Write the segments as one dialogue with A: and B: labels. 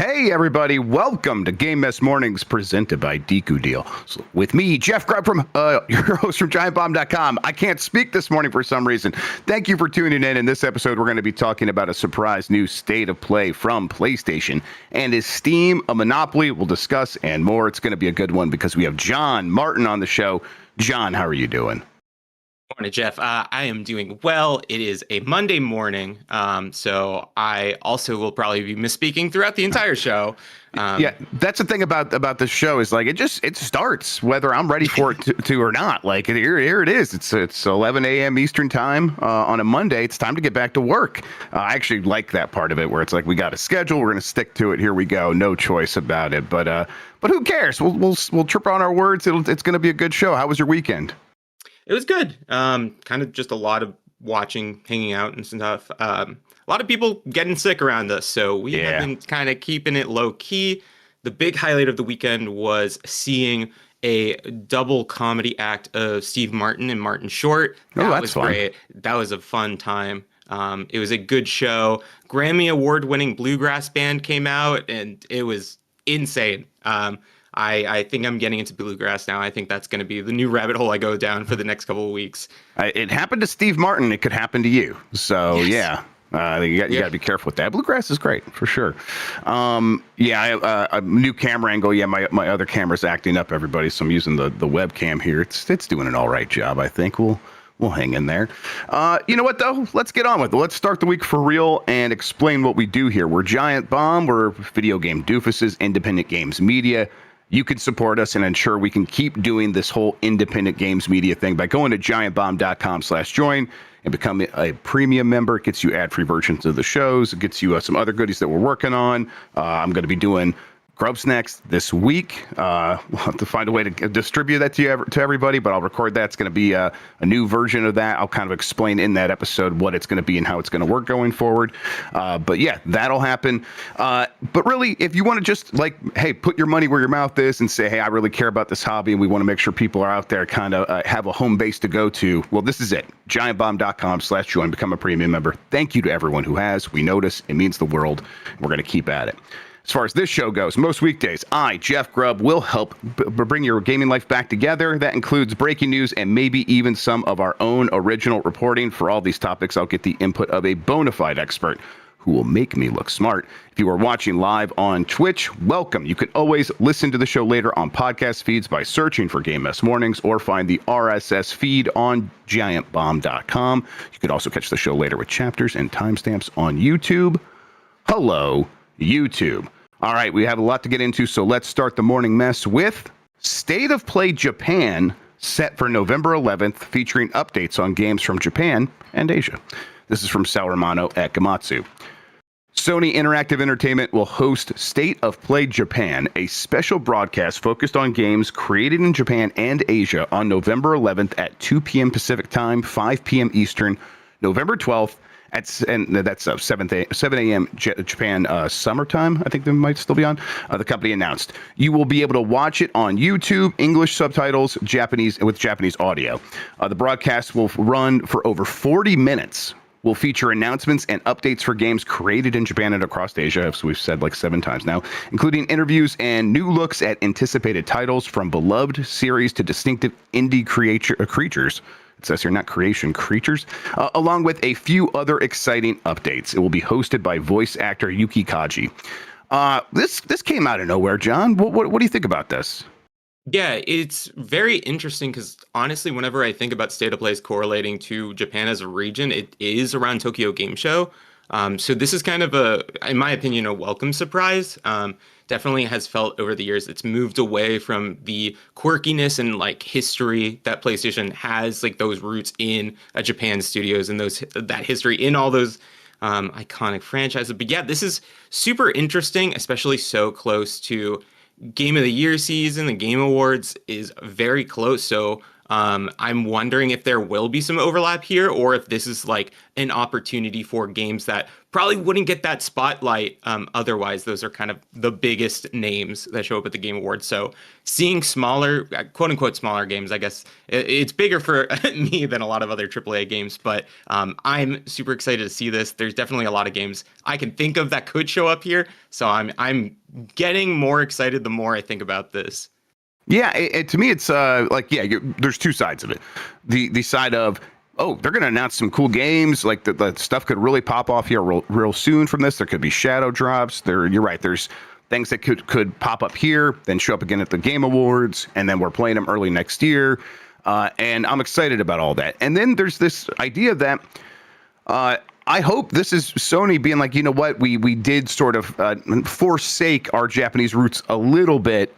A: Hey everybody, welcome to Game Mess Mornings presented by Deku Deals. With me, Jeff Grubb from your host from giantbomb.com. I can't speak this morning for some reason. Thank you for tuning in. In this episode, we're going to be talking about a surprise new state of play from PlayStation and is Steam a monopoly? We'll discuss and more. It's going to be a good one because we have Jon Martin on the show. Jon, how are you doing?
B: Morning, Jeff. I am doing well. It is a Monday morning, so I also will probably be misspeaking throughout the entire show.
A: Yeah, that's the thing about this show is like it starts whether I'm ready for it to or not. Like here it is. It's 11 a.m. Eastern time on a Monday. It's time to get back to work. I actually like that part of it where it's like we got a schedule. We're gonna stick to it. Here we go. No choice about it. But who cares? We'll trip on our words. It's gonna be a good show. How was your weekend?
B: It was good. Kind of just a lot of watching, hanging out and stuff. A lot of people getting sick around us, so we have been kind of keeping it low key. The big highlight of the weekend was seeing a double comedy act of Steve Martin and Martin Short. That was fun. Great. That was a fun time. It was a good show. Grammy award-winning bluegrass band came out, and it was insane. I think I'm getting into bluegrass now. I think that's going to be the new rabbit hole I go down for the next couple of weeks.
A: It happened to Steve Martin. It could happen to you. So, yes. You got to be careful with that. Bluegrass is great for sure. A new camera angle. Yeah, my other camera's acting up, everybody. So I'm using the webcam here. It's doing an all right job. I think we'll hang in there. You know what, though? Let's get on with it. Let's start the week for real and explain what we do here. We're Giant Bomb. We're video game doofuses, independent games media. You can support us and ensure we can keep doing this whole independent games media thing by going to giantbomb.com/join and become a premium member. It gets you ad-free versions of the shows. It gets you some other goodies that we're working on. I'm going to be doing Grubb's next this week. We'll have to find a way to distribute that to everybody, but I'll record that. It's going to be a new version of that. I'll kind of explain in that episode what it's going to be and how it's going to work going forward. But yeah, that'll happen. But really, if you want to just put your money where your mouth is and say, hey, I really care about this hobby and we want to make sure people are out there kind of have a home base to go to. Well, this is it. giantbomb.com/join, become a premium member. Thank you to everyone who has. We notice. It means the world. We're going to keep at it. As far as this show goes, most weekdays, I, Jeff Grubb, will help bring your gaming life back together. That includes breaking news and maybe even some of our own original reporting. For all these topics, I'll get the input of a bona fide expert who will make me look smart. If you are watching live on Twitch, welcome. You can always listen to the show later on podcast feeds by searching for Game Mess Mornings or find the RSS feed on giantbomb.com. You can also catch the show later with chapters and timestamps on YouTube. Hello, YouTube. All right, we have a lot to get into, so let's start the morning mess with State of Play Japan, set for November 11th, featuring updates on games from Japan and Asia. This is from Sal Romano at Gamatsu. Sony Interactive Entertainment will host State of Play Japan, a special broadcast focused on games created in Japan and Asia on November 11th at 2 p.m. Pacific Time, 5 p.m. Eastern, November 12th, and that's 7 a.m. Japan summertime. I think they might still be on. The company announced you will be able to watch it on YouTube, English subtitles, Japanese with Japanese audio. The broadcast will run for over 40 minutes. Will feature announcements and updates for games created in Japan and across Asia, as we've said like 7 times now, including interviews and new looks at anticipated titles from beloved series to distinctive indie creatures. It says here, not creation, creatures, along with a few other exciting updates. It will be hosted by voice actor Yuki Kaji. This came out of nowhere, Jon. What do you think about this?
B: Yeah, it's very interesting because honestly, whenever I think about State of Plays correlating to Japan as a region, it is around Tokyo Game Show. So this is kind of in my opinion, a welcome surprise. Definitely has felt over the years it's moved away from the quirkiness and history that PlayStation has, those roots in Japan studios and that history in all those iconic franchises. But yeah, this is super interesting, especially so close to Game of the Year season. The Game Awards is very close, so I'm wondering if there will be some overlap here, or if this is like an opportunity for games that probably wouldn't get that spotlight. Otherwise, those are kind of the biggest names that show up at the Game Awards. So seeing smaller, quote unquote, smaller games, I guess it's bigger for me than a lot of other AAA games. But I'm super excited to see this. There's definitely a lot of games I can think of that could show up here. So I'm getting more excited the more I think about this.
A: Yeah, to me, it's there's two sides of it. The side of, oh, they're going to announce some cool games. Like the stuff could really pop off here real soon from this. There could be shadow drops. You're right. There's things that could pop up here, then show up again at the Game Awards, and then we're playing them early next year. And I'm excited about all that. And then there's this idea that I hope this is Sony being like, you know what, we did sort of forsake our Japanese roots a little bit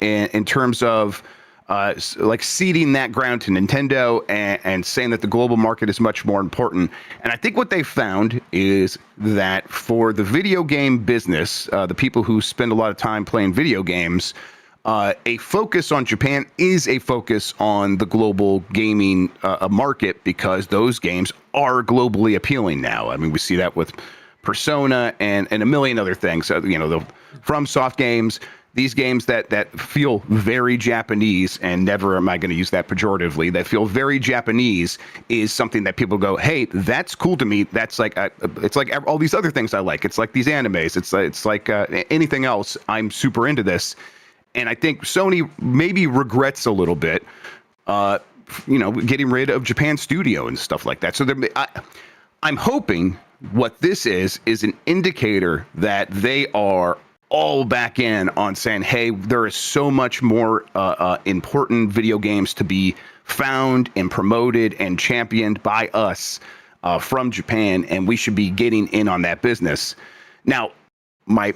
A: in terms of like ceding that ground to Nintendo and saying that the global market is much more important. And I think what they found is that for the video game business, the people who spend a lot of time playing video games, a focus on Japan is a focus on the global gaming market, because those games are globally appealing now. I mean, we see that with Persona and a million other things. The FromSoft games, these games that feel very Japanese, and never am I going to use that pejoratively, that feel very Japanese, is something that people go, hey, that's cool to me. That's like, it's like all these other things I like. It's like these animes. It's like anything else. I'm super into this. And I think Sony maybe regrets a little bit, getting rid of Japan Studio and stuff like that. So I'm hoping what this is an indicator that they are all back in on saying, hey, there is so much more important video games to be found and promoted and championed by us from Japan, and we should be getting in on that business. Now, my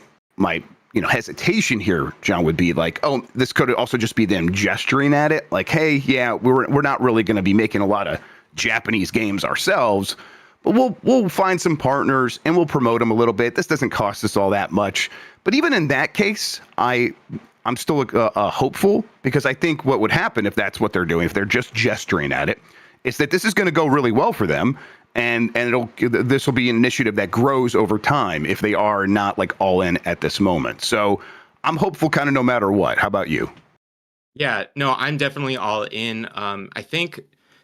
A: hesitation here, John, would be like, oh, this could also just be them gesturing at it. Like, hey, yeah, we're not really going to be making a lot of Japanese games ourselves, but we'll find some partners and we'll promote them a little bit. This doesn't cost us all that much. But even in that case, I'm still hopeful, because I think what would happen if that's what they're doing, if they're just gesturing at it, is that this is going to go really well for them. And this will be an initiative that grows over time if they are not like all in at this moment. So I'm hopeful kind of no matter what. How about you?
B: Yeah, no, I'm definitely all in. I think,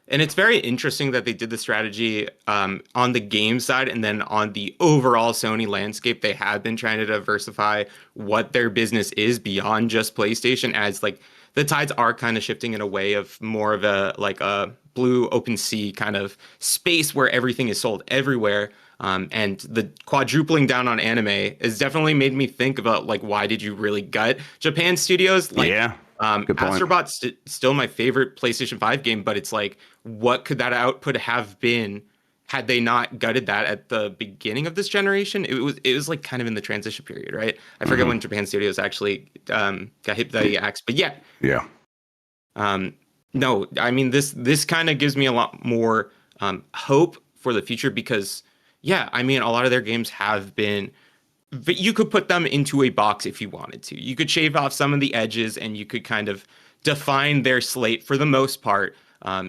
B: and it's very interesting that they did the strategy on the game side, and then on the overall Sony landscape, they have been trying to diversify what their business is beyond just PlayStation, as like the tides are kind of shifting in a way of more of a blue open sea kind of space where everything is sold everywhere. And the quadrupling down on anime has definitely made me think about, like, why did you really gut Japan Studios? Like,
A: yeah, good point.
B: Astrobot's still my favorite PlayStation 5 game, but it's like, what could that output have been had they not gutted that at the beginning of this generation? It was like kind of in the transition period, right? I forget when Japan Studios actually got hit by the axe, but yeah.
A: Yeah.
B: No, I mean, this kind of gives me a lot more hope for the future, because, yeah, I mean, a lot of their games have been, but you could put them into a box if you wanted to. You could shave off some of the edges, and you could kind of define their slate for the most part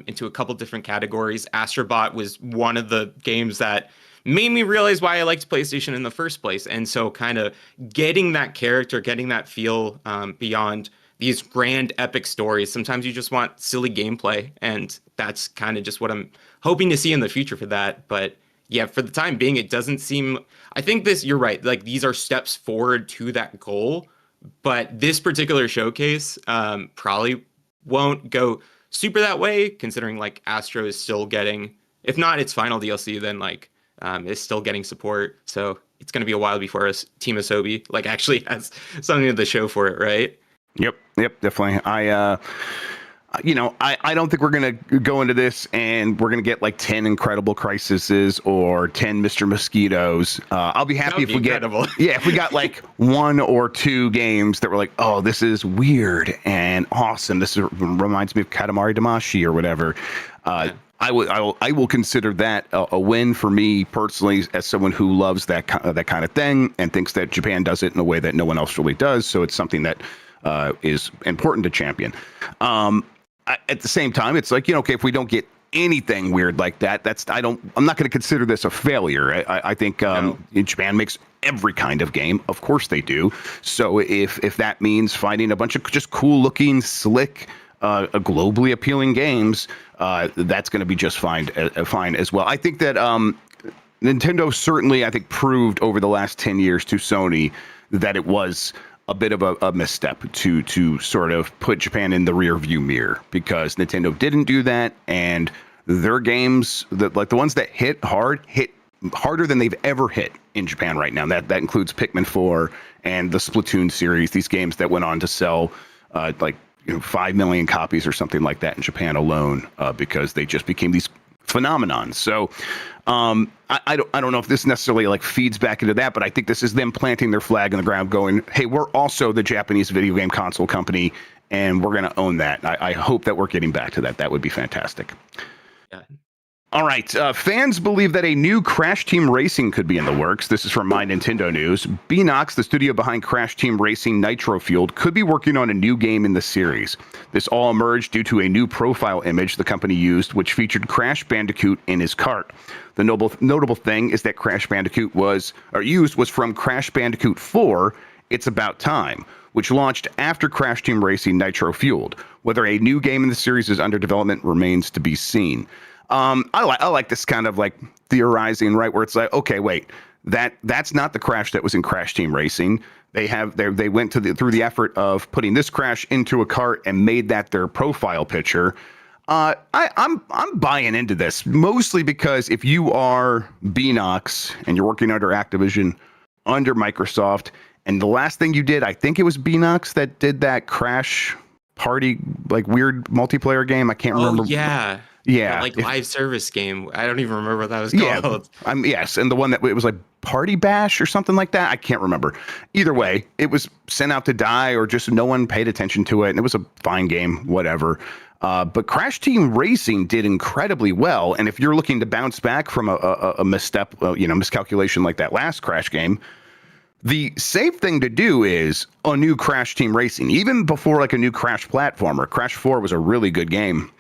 B: into a couple different categories. Astrobot was one of the games that made me realize why I liked PlayStation in the first place. And so kind of getting that character, getting that feel beyond these grand epic stories. Sometimes you just want silly gameplay, and that's kind of just what I'm hoping to see in the future for that. But yeah, for the time being, it doesn't seem, I think you're right. Like, these are steps forward to that goal, but this particular showcase probably won't go super that way, considering like Astro is still getting, if not its final DLC, then like is still getting support. So it's going to be a while before Team Asobi like actually has something to show for it, right?
A: Yep, definitely. I don't think we're going to go into this and we're going to get like 10 Incredible Crises or 10 Mr. Mosquitoes. I'll be happy if we
B: incredible.
A: if we got like one or two games that were like, oh, this is weird and awesome. Reminds me of Katamari Damacy or whatever. Yeah. I will consider that a win for me personally, as someone who loves that kind of thing and thinks that Japan does it in a way that no one else really does. So it's something that is important to champion. at the same time, it's like, okay, if we don't get anything weird like that, I'm not going to consider this a failure. I think Japan makes every kind of game. Of course they do. So if that means finding a bunch of just cool looking, slick, globally appealing games, that's going to be just fine as well. I think that Nintendo certainly, I think, proved over the last 10 years to Sony that it was a bit of a misstep to sort of put Japan in the rear view mirror, because Nintendo didn't do that, and their games, like the ones that hit harder than they've ever hit in Japan right now. That includes Pikmin 4 and the Splatoon series, these games that went on to sell 5 million copies or something like that in Japan alone, because they just became these phenomenon. So I don't know if this necessarily like feeds back into that, but I think this is them planting their flag in the ground going, hey, we're also the Japanese video game console company, and we're going to own that. I hope that we're getting back to that. That would be fantastic.
B: Yeah.
A: All right. Fans believe that a new Crash Team Racing could be in the works. This is from My Nintendo News. Beenox, the studio behind Crash Team Racing Nitro Fueled, could be working on a new game in the series. This all emerged due to a new profile image the company used, which featured Crash Bandicoot in his cart. The notable thing is that Crash Bandicoot was from Crash Bandicoot 4, It's About Time, which launched after Crash Team Racing Nitro Fueled. Whether a new game in the series is under development remains to be seen. I like this kind of like theorizing, right? Where it's like, okay, wait, that's not the Crash that was in Crash Team Racing. They went through the effort of putting this Crash into a cart and made that their profile picture. I'm buying into this, mostly because if you are Beenox and you're working under Activision, under Microsoft, and the last thing you did, I think it was Beenox that did that Crash Party, like weird multiplayer game. I can't remember.
B: Yeah.
A: Yeah,
B: like live service game. I don't even remember what that was called.
A: Yeah, yes, and the one that it was like Party Bash or something like that. I can't remember. Either way, it was sent out to die, or just no one paid attention to it, and it was a fine game, whatever. But Crash Team Racing did incredibly well, and if you're looking to bounce back from a misstep, miscalculation like that last Crash game, the safe thing to do is a new Crash Team Racing, even before like a new Crash platformer. Crash 4 was a really good game.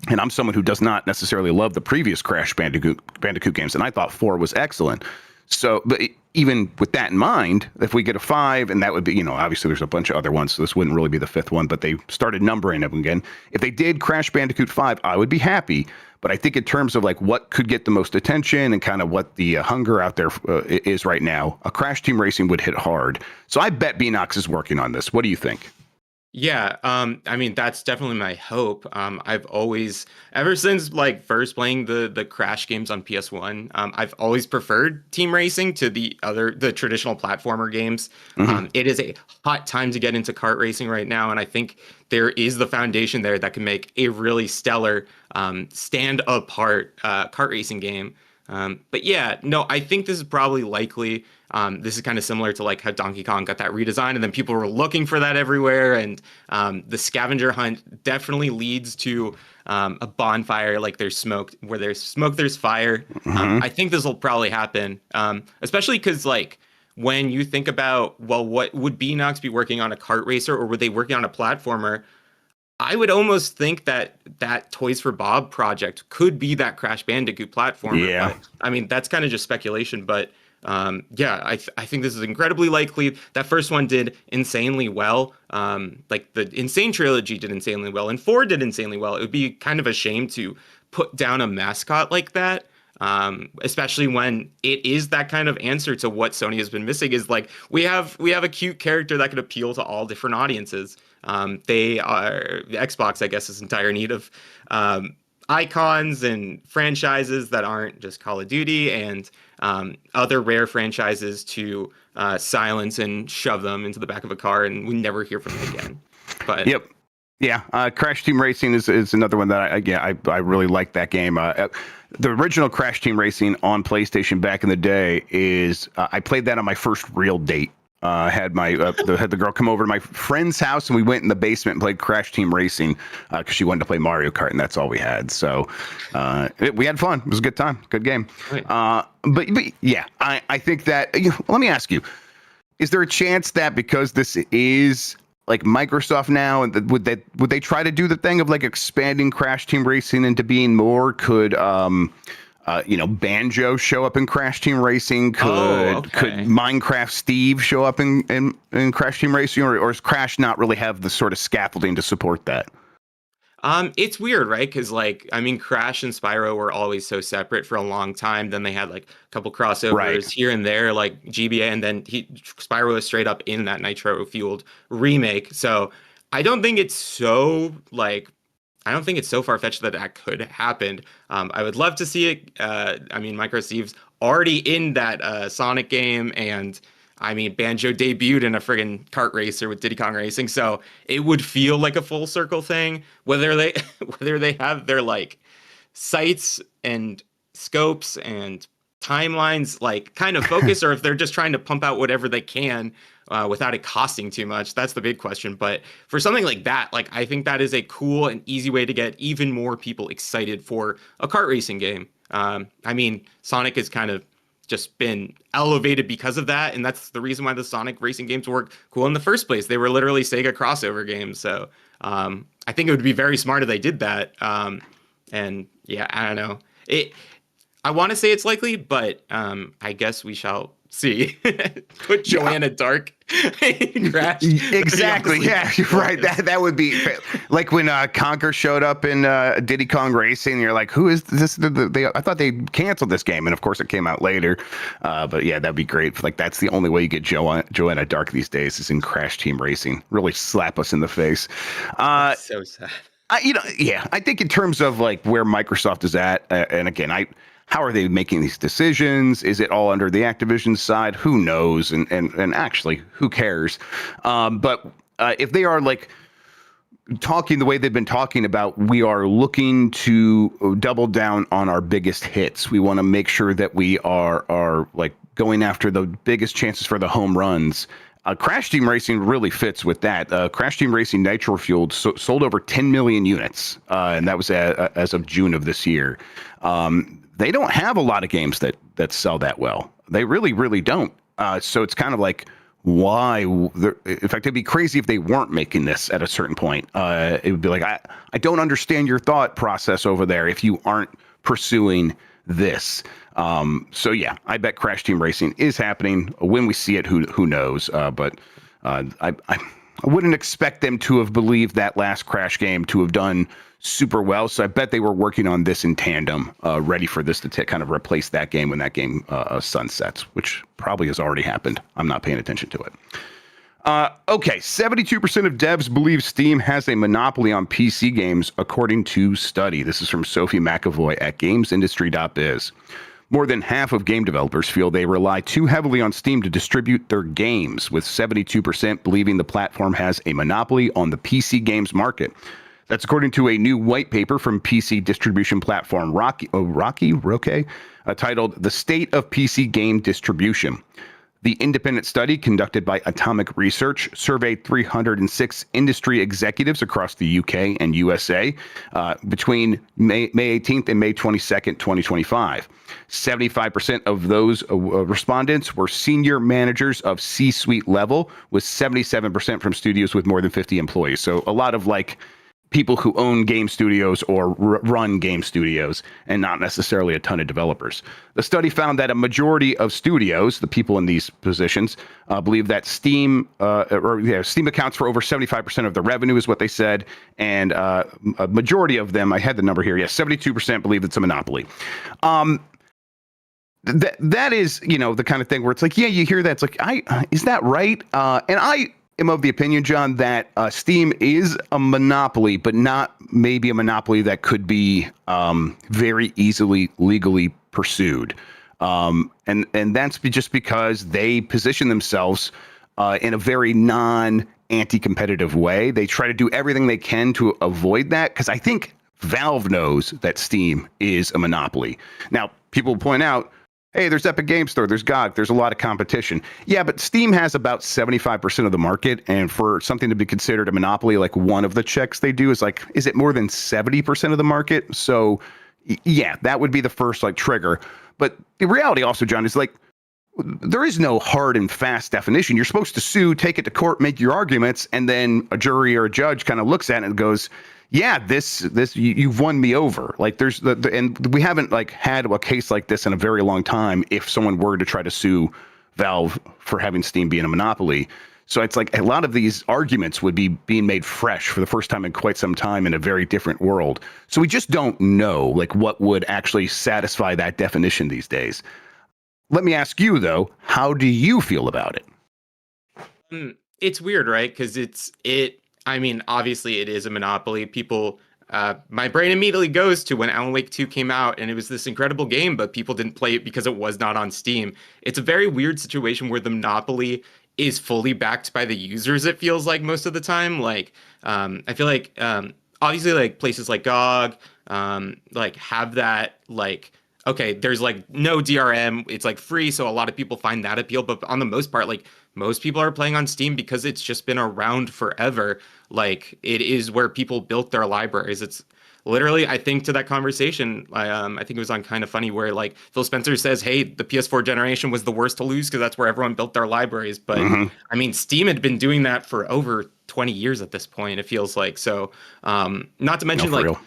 A: And I'm someone who does not necessarily love the previous Crash Bandicoot games, and I thought 4 was excellent. So, but even with that in mind, if we get a 5, and that would be, obviously there's a bunch of other ones, so this wouldn't really be the 5th one, but they started numbering them again. If they did Crash Bandicoot 5, I would be happy. But I think in terms of like what could get the most attention and kind of what the hunger out there is right now, a Crash Team Racing would hit hard. So I bet Beenox is working on this. What do you think?
B: Yeah, I mean, that's definitely my hope. I've always, ever since like first playing the Crash games on PS1, I've always preferred team racing to the traditional platformer games. Mm-hmm. It is a hot time to get into kart racing right now, and I think there is the foundation there that can make a really stellar stand apart kart racing game. But yeah, no, I think this is probably likely. This is kind of similar to like how Donkey Kong got that redesign, and then people were looking for that everywhere. And the scavenger hunt definitely leads to a bonfire. Like there's smoke, where there's smoke, there's fire. Mm-hmm. I think this will probably happen, especially because like when you think about, well, what would Beenox be working on, a kart racer, or were they working on a platformer? I would almost think that Toys for Bob project could be that Crash Bandicoot platformer.
A: Yeah.
B: But, I mean, that's kind of just speculation, but I think this is incredibly likely. That first one did insanely well. Like the Insane trilogy did insanely well, and 4 did insanely well. It would be kind of a shame to put down a mascot like that. Especially when it is that kind of answer to what Sony has been missing, is like we have a cute character that could appeal to all different audiences. Xbox, I guess, is in dire need of icons and franchises that aren't just Call of Duty and other rare franchises to silence and shove them into the back of a car, and we never hear from them again. But
A: yep. Yeah, Crash Team Racing is another one that I really like that game. The original Crash Team Racing on PlayStation back in the day is I played that on my first real date. Had the girl come over to my friend's house, and we went in the basement and played Crash Team Racing because she wanted to play Mario Kart, and that's all we had. So we had fun. It was a good time, good game. Right. But yeah, I think that let me ask you: is there a chance that because this is like Microsoft now, and would they try to do the thing of like expanding Crash Team Racing into being more? Could Banjo show up in Crash Team Racing? Could Minecraft Steve show up in Crash Team Racing, or does Crash not really have the sort of scaffolding to support that?
B: It's weird, right? Because Crash and Spyro were always so separate for a long time. Then they had like a couple crossovers here and there, like GBA, and then Spyro was straight up in that Nitro fueled remake. So I don't think it's so far fetched that that could happen. I would love to see it. Micro Steve's already in that Sonic game, and Banjo debuted in a friggin' kart racer with Diddy Kong Racing, so it would feel like a full circle thing. Whether they have their like sights and scopes and timelines like kind of focus, or if they're just trying to pump out whatever they can without it costing too much, that's the big question. But for something like that, like I think that is a cool and easy way to get even more people excited for a kart racing game. Sonic is kind of just been elevated because of that, and that's the reason why the Sonic racing games were cool in the first place. They were literally Sega crossover games, so I think it would be very smart if they did that. And yeah, I don't know. I want to say it's likely, but I guess we shall see. Put Joanna Dark in Crash.
A: Exactly. Yeah, you're right. That would be like when Conker showed up in Diddy Kong Racing. You're like, who is this? I thought they canceled this game, and of course it came out later. But yeah, that'd be great. Like that's the only way you get Joanna Dark these days is in Crash Team Racing. Really slap us in the face.
B: That's so sad.
A: I think in terms of like where Microsoft is at, and again, how are they making these decisions? Is it all under the Activision side? Who knows? And actually, who cares? But if they are like talking the way they've been talking about, we are looking to double down on our biggest hits. We want to make sure that we are like going after the biggest chances for the home runs. Crash Team Racing really fits with that. Crash Team Racing Nitro Fueled sold over 10 million units, and that was as of June of this year. They don't have a lot of games that sell that well. They really, really don't. So it's kind of like, why? In fact, it'd be crazy if they weren't making this at a certain point. It would be like, I don't understand your thought process over there if you aren't pursuing this. So yeah, I bet Crash Team Racing is happening. When we see it, who knows? But I wouldn't expect them to have believed that last Crash game to have done super well. So I bet they were working on this in tandem, ready for this to kind of replace that game when that game sunsets, which probably has already happened. I'm not paying attention to it. Okay, 72% of devs believe Steam has a monopoly on PC games, according to study. This is from Sophie McAvoy at gamesindustry.biz. More than half of game developers feel they rely too heavily on Steam to distribute their games, with 72% believing the platform has a monopoly on the PC games market. That's according to a new white paper from PC distribution platform Roque, titled The State of PC Game Distribution. The independent study, conducted by Atomic Research, surveyed 306 industry executives across the UK and USA between May 18th and May 22nd, 2025. 75% of those respondents were senior managers of C-suite level, with 77% from studios with more than 50 employees. So a lot of like people who own game studios or run game studios, and not necessarily a ton of developers. The study found that a majority of studios, the people in these positions, believe that Steam accounts for over 75% of the revenue, is what they said. And a majority of them, I had the number here, 72% believe it's a monopoly. That is, the kind of thing where it's like, yeah, you hear that, it's like, is that right? And I am of the opinion, John, that Steam is a monopoly, but not maybe a monopoly that could be very easily legally pursued. And that's just because they position themselves in a very anti-competitive way. They try to do everything they can to avoid that, because I think Valve knows that Steam is a monopoly. Now, people point out, hey, there's Epic Game Store, there's GOG, there's a lot of competition. Yeah, but Steam has about 75% of the market, and for something to be considered a monopoly, like one of the checks they do is like, is it more than 70% of the market? So yeah, that would be the first like trigger. But the reality also, John, is like, there is no hard and fast definition. You're supposed to sue, take it to court, make your arguments, and then a jury or a judge kind of looks at it and goes, yeah, you've won me over. Like there's and we haven't like had a case like this in a very long time. If someone were to try to sue Valve for having Steam be in a monopoly. So it's like a lot of these arguments would be being made fresh for the first time in quite some time in a very different world. So we just don't know like what would actually satisfy that definition these days. Let me ask you though, how do you feel about it?
B: It's weird, right? Because I mean, obviously it is a monopoly. People, my brain immediately goes to when Alan Wake 2 came out and it was this incredible game, but people didn't play it because it was not on Steam. It's a very weird situation where the monopoly is fully backed by the users, it feels like most of the time. Like, I feel like, obviously like places like GOG, like have that, like, okay, there's like no DRM, it's like free, so a lot of people find that appeal, but on the most part, like most people are playing on Steam because it's just been around forever. Like it is where people built their libraries. It's literally, I think to that conversation, I think it was on Kind of Funny where like Phil Spencer says, hey, the PS4 generation was the worst to lose because that's where everyone built their libraries. But I mean, Steam had been doing that for over 20 years at this point, it feels like. So not to mention like real.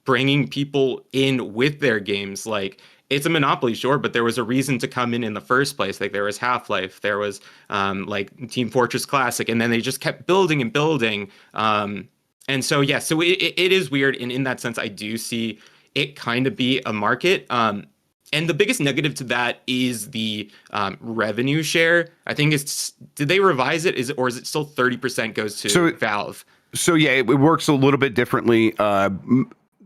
B: Bringing people in with their games, like it's a monopoly, sure, but there was a reason to come in the first place. Like there was Half-Life, there was like Team Fortress Classic, and then they just kept building and building. And so, yeah, so it is weird. And in that sense, I do see it kind of be a market. And the biggest negative to that is the revenue share. I think did they revise it? Or is it still 30% goes to Valve?
A: So, yeah, it works a little bit differently.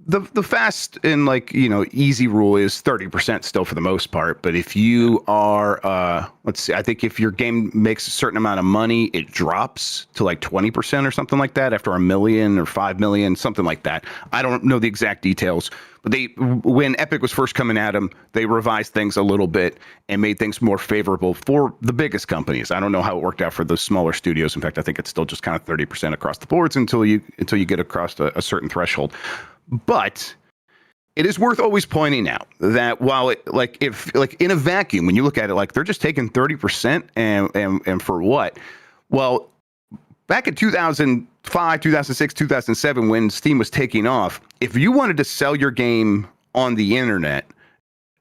A: The fast and like, you know, easy rule is 30% still for the most part. But if you are, let's see, I think if your game makes a certain amount of money, it drops to like 20% or something like that after 1 million or 5 million, something like that. I don't know the exact details, but when Epic was first coming at them, they revised things a little bit and made things more favorable for the biggest companies. I don't know how it worked out for the smaller studios. In fact, I think it's still just kind of 30% across the boards until you get across a certain threshold. But it is worth always pointing out that while it like if like in a vacuum, when you look at it, like they're just taking 30% and for what? Well, back in 2005, 2006, 2007, when Steam was taking off, if you wanted to sell your game on the internet,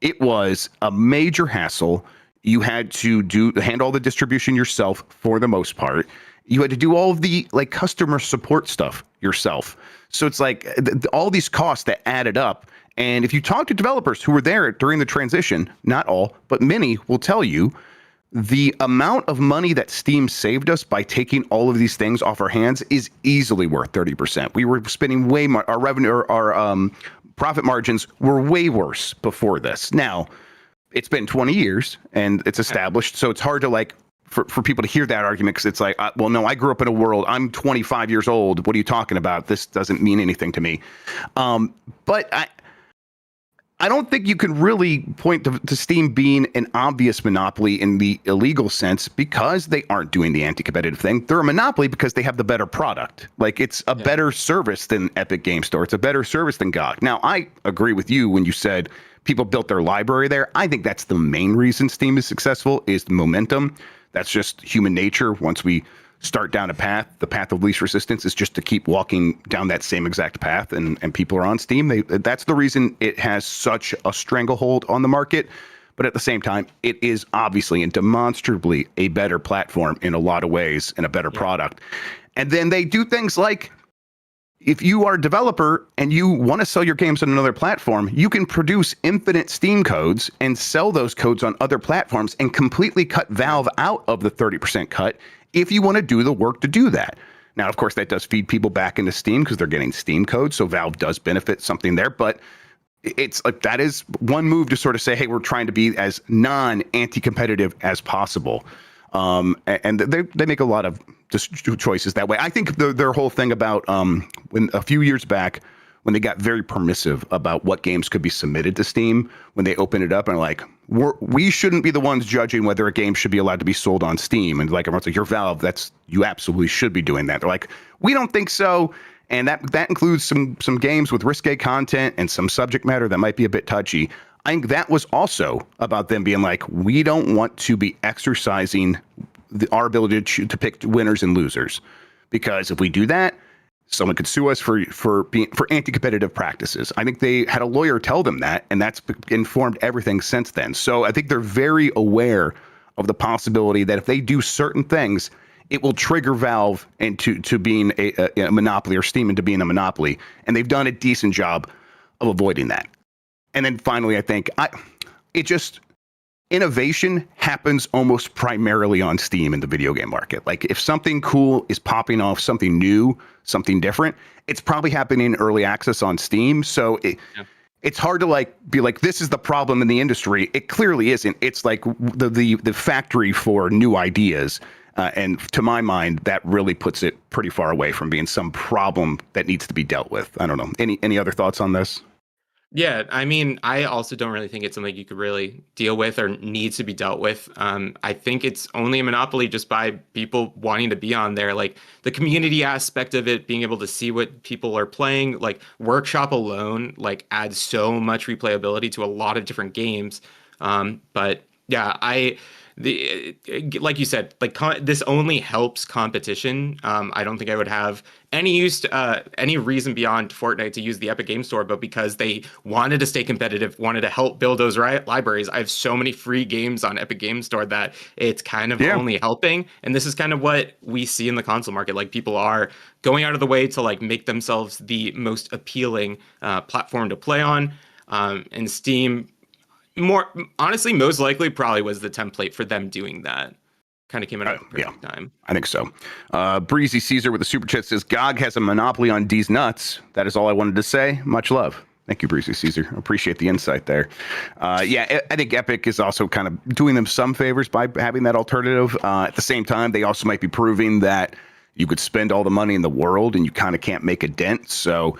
A: it was a major hassle. You had to handle all the distribution yourself for the most part. You had to do all of the like customer support stuff yourself. So it's like all these costs that added up. And if you talk to developers who were there during the transition, not all, but many will tell you the amount of money that Steam saved us by taking all of these things off our hands is easily worth 30%. We were spending way more, our revenue, our profit margins were way worse before this. Now, it's been 20 years and it's established. So it's hard to like, for people to hear that argument, because it's like, well, no, I grew up in a world, I'm 25 years old. What are you talking about? This doesn't mean anything to me. But I don't think you can really point to Steam being an obvious monopoly in the illegal sense because they aren't doing the anti-competitive thing. They're a monopoly because they have the better product. Like it's a better service than Epic Game Store. It's a better service than GOG. Now, I agree with you when you said people built their library there. I think that's the main reason Steam is successful is the momentum. That's just human nature. Once we start down a path, the path of least resistance is just to keep walking down that same exact path. And people are on Steam. That's the reason it has such a stranglehold on the market. But at the same time, it is obviously and demonstrably a better platform in a lot of ways and a better product. And then they do things like, if you are a developer and you want to sell your games on another platform, you can produce infinite Steam codes and sell those codes on other platforms and completely cut Valve out of the 30% cut if you want to do the work to do that. Now, of course, that does feed people back into Steam because they're getting Steam codes, so Valve does benefit something there, but it's like that is one move to sort of say, hey, we're trying to be as non-anti-competitive as possible. And they make a lot of just choices that way. I think their whole thing about when a few years back when they got very permissive about what games could be submitted to Steam, when they opened it up and like we shouldn't be the ones judging whether a game should be allowed to be sold on Steam. And like everyone's like, you're Valve, you absolutely should be doing that. They're like, we don't think so. And that includes some games with risque content and some subject matter that might be a bit touchy. I think that was also about them being like, we don't want to be exercising our ability to pick winners and losers, because if we do that, someone could sue us for anti-competitive practices. I think they had a lawyer tell them that, and that's informed everything since then. So I think they're very aware of the possibility that if they do certain things, it will trigger Valve into being a monopoly, or Steam into being a monopoly. And they've done a decent job of avoiding that. And then finally, I think innovation happens almost primarily on Steam in the video game market. Like if something cool is popping off, something new, something different, it's probably happening in early access on Steam. So it's hard to be like, this is the problem in the industry. It clearly isn't. It's like the factory for new ideas. And to my mind, that really puts it pretty far away from being some problem that needs to be dealt with. I don't know. Any other thoughts on this?
B: Yeah, I mean, I also don't really think it's something you could really deal with or needs to be dealt with. I think it's only a monopoly just by people wanting to be on there. Like the community aspect of it, being able to see what people are playing, like Workshop alone, like adds so much replayability to a lot of different games. But yeah, like you said, like this only helps competition. I don't think I would have any reason beyond Fortnite to use the Epic Game Store, but because they wanted to stay competitive, wanted to help build those libraries. I have so many free games on Epic Game Store that it's kind of only helping. And this is kind of what we see in the console market. Like people are going out of the way to like make themselves the most appealing platform to play on. And Steam, most likely probably was the template for them doing that. Kind of came out at the perfect time.
A: I think so. Breezy Caesar with the super chat says, GOG has a monopoly on D's nuts. That is all I wanted to say. Much love. Thank you, Breezy Caesar. Appreciate the insight there. I think Epic is also kind of doing them some favors by having that alternative. At the same time, they also might be proving that you could spend all the money in the world and you kind of can't make a dent. So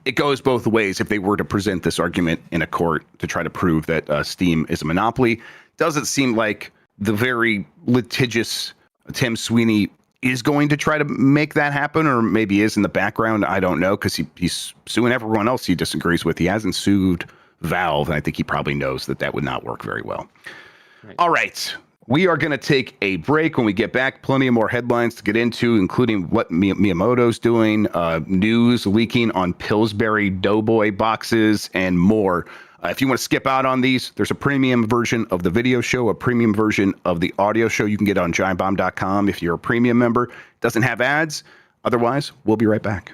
A: it goes both ways if they were to present this argument in a court to try to prove that Steam is a monopoly. Doesn't seem like the very litigious Tim Sweeney is going to try to make that happen, or maybe is in the background. I don't know, because he's suing everyone else he disagrees with. He hasn't sued Valve, and I think he probably knows that would not work very well. Right. All right. We are going to take a break. When we get back, plenty of more headlines to get into, including what Miyamoto's doing, news leaking on Pillsbury Doughboy boxes, and more. If you want to skip out on these, there's a premium version of the video show, a premium version of the audio show you can get on giantbomb.com if you're a premium member. It doesn't have ads. Otherwise, we'll be right back.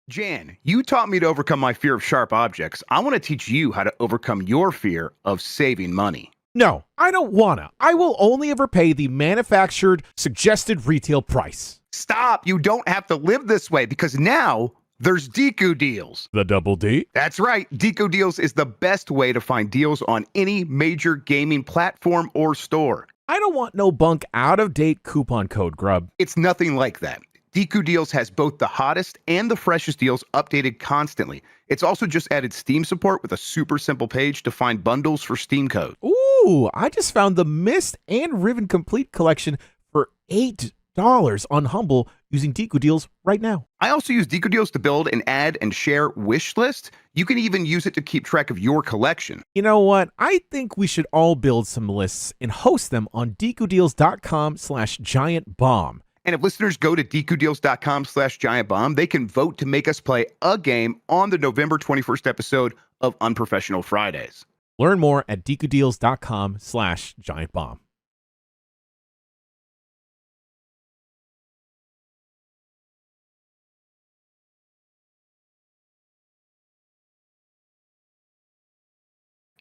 A: Jan, you taught me to overcome my fear of sharp objects. I want to teach you how to overcome your fear of saving money.
C: No, I don't wanna. I will only ever pay the manufactured suggested retail price.
A: Stop. You don't have to live this way, because now there's Deku Deals.
C: The double D?
A: That's right. Deku Deals is the best way to find deals on any major gaming platform or store.
C: I don't want no bunk out-of-date coupon code, Grubb.
A: It's nothing like that. Deku Deals has both the hottest and the freshest deals updated constantly. It's also just added Steam support with a super simple page to find bundles for Steam code.
C: Ooh, I just found the Mist and Riven Complete collection for $8 on Humble using Deku Deals right now.
A: I also use Deku Deals to build and add and share wish list. You can even use it to keep track of your collection.
C: You know what? I think we should all build some lists and host them on DekuDeals.com/giantbomb.
A: And if listeners go to DekuDeals.com/giantbomb, they can vote to make us play a game on the November 21st episode of Unprofessional Fridays.
C: Learn more at DekuDeals.com/giantbomb.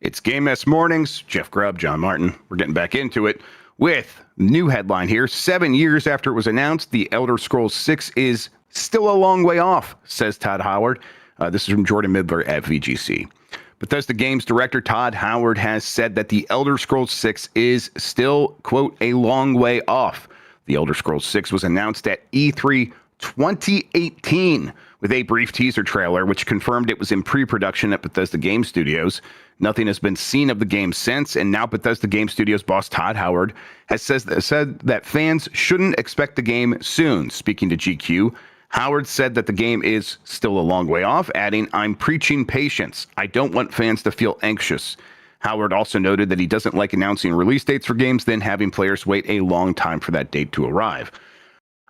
A: It's Game Mess Mornings. Jeff Grubb, Jon Martin. We're getting back into it with new headline here. 7 years after it was announced, The Elder Scrolls 6 is still a long way off, says Todd Howard. This is from Jordan Midler at VGC. Bethesda Games director Todd Howard has said that The Elder Scrolls 6 is still, quote, a long way off. The Elder Scrolls 6 was announced at E3 2018, with a brief teaser trailer, which confirmed it was in pre-production at Bethesda Game Studios. Nothing has been seen of the game since, and now Bethesda Game Studios boss Todd Howard has said that fans shouldn't expect the game soon. Speaking to GQ, Howard said that the game is still a long way off, adding, "I'm preaching patience. I don't want fans to feel anxious." Howard also noted that he doesn't like announcing release dates for games, then having players wait a long time for that date to arrive.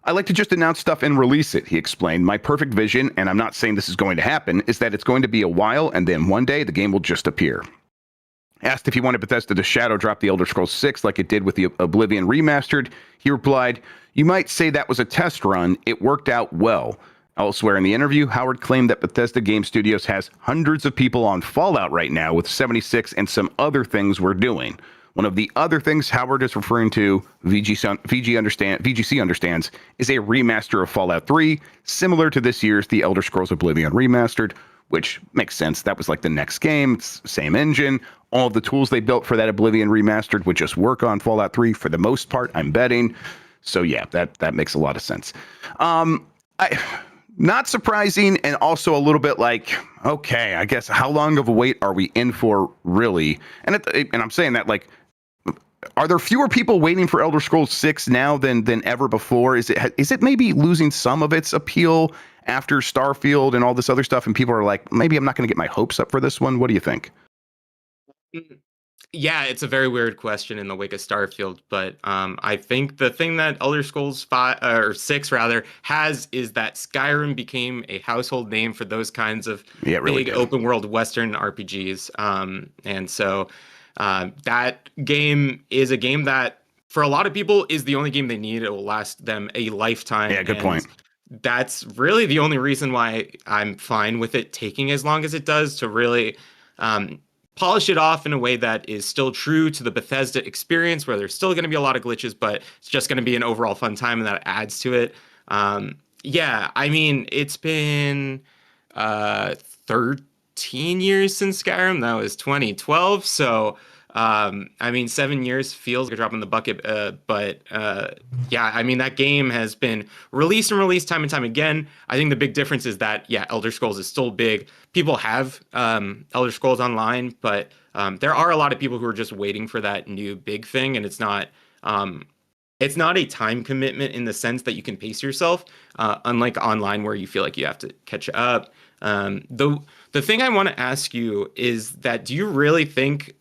A: "I like to just announce stuff and release it," he explained. "My perfect vision, and I'm not saying this is going to happen, is that it's going to be a while, and then one day the game will just appear." Asked if he wanted Bethesda to shadow drop The Elder Scrolls 6 like it did with the Oblivion Remastered, he replied, "You might say that was a test run. It worked out well." Elsewhere in the interview, Howard claimed that Bethesda Game Studios has hundreds of people on Fallout right now with 76 and some other things we're doing. One of the other things Howard is referring to, VGC understands, is a remaster of Fallout 3, similar to this year's The Elder Scrolls Oblivion Remastered, which makes sense. That was like the next game, it's same engine. All of the tools they built for that Oblivion Remastered would just work on Fallout 3 for the most part, I'm betting. So yeah, that makes a lot of sense. Not surprising, and also a little bit like, okay, I guess how long of a wait are we in for, really? And I'm saying that, like, are there fewer people waiting for Elder Scrolls 6 now than ever before? Is it maybe losing some of its appeal after Starfield and all this other stuff, and people are like, maybe I'm not going to get my hopes up for this one? What do you think?
B: Yeah, it's a very weird question in the wake of Starfield, but I think the thing that Elder Scrolls 5 or 6 rather has is that Skyrim became a household name for those kinds of big open world Western RPGs, and so that game is a game that for a lot of people is the only game they need. It will last them a lifetime.
A: Yeah, good point.
B: That's really the only reason why I'm fine with it taking as long as it does to really polish it off in a way that is still true to the Bethesda experience, where there's still going to be a lot of glitches, but it's just going to be an overall fun time, and that adds to it. Yeah, I mean, it's been 13 years since Skyrim. That was 2012. So, I mean, 7 years feels like a drop in the bucket. But yeah, I mean, that game has been released and released time and time again. I think the big difference is that, yeah, Elder Scrolls is still big. People have Elder Scrolls Online, but there are a lot of people who are just waiting for that new big thing, and it's not a time commitment in the sense that you can pace yourself, unlike online where you feel like you have to catch up. The thing I want to ask you is that, do you really think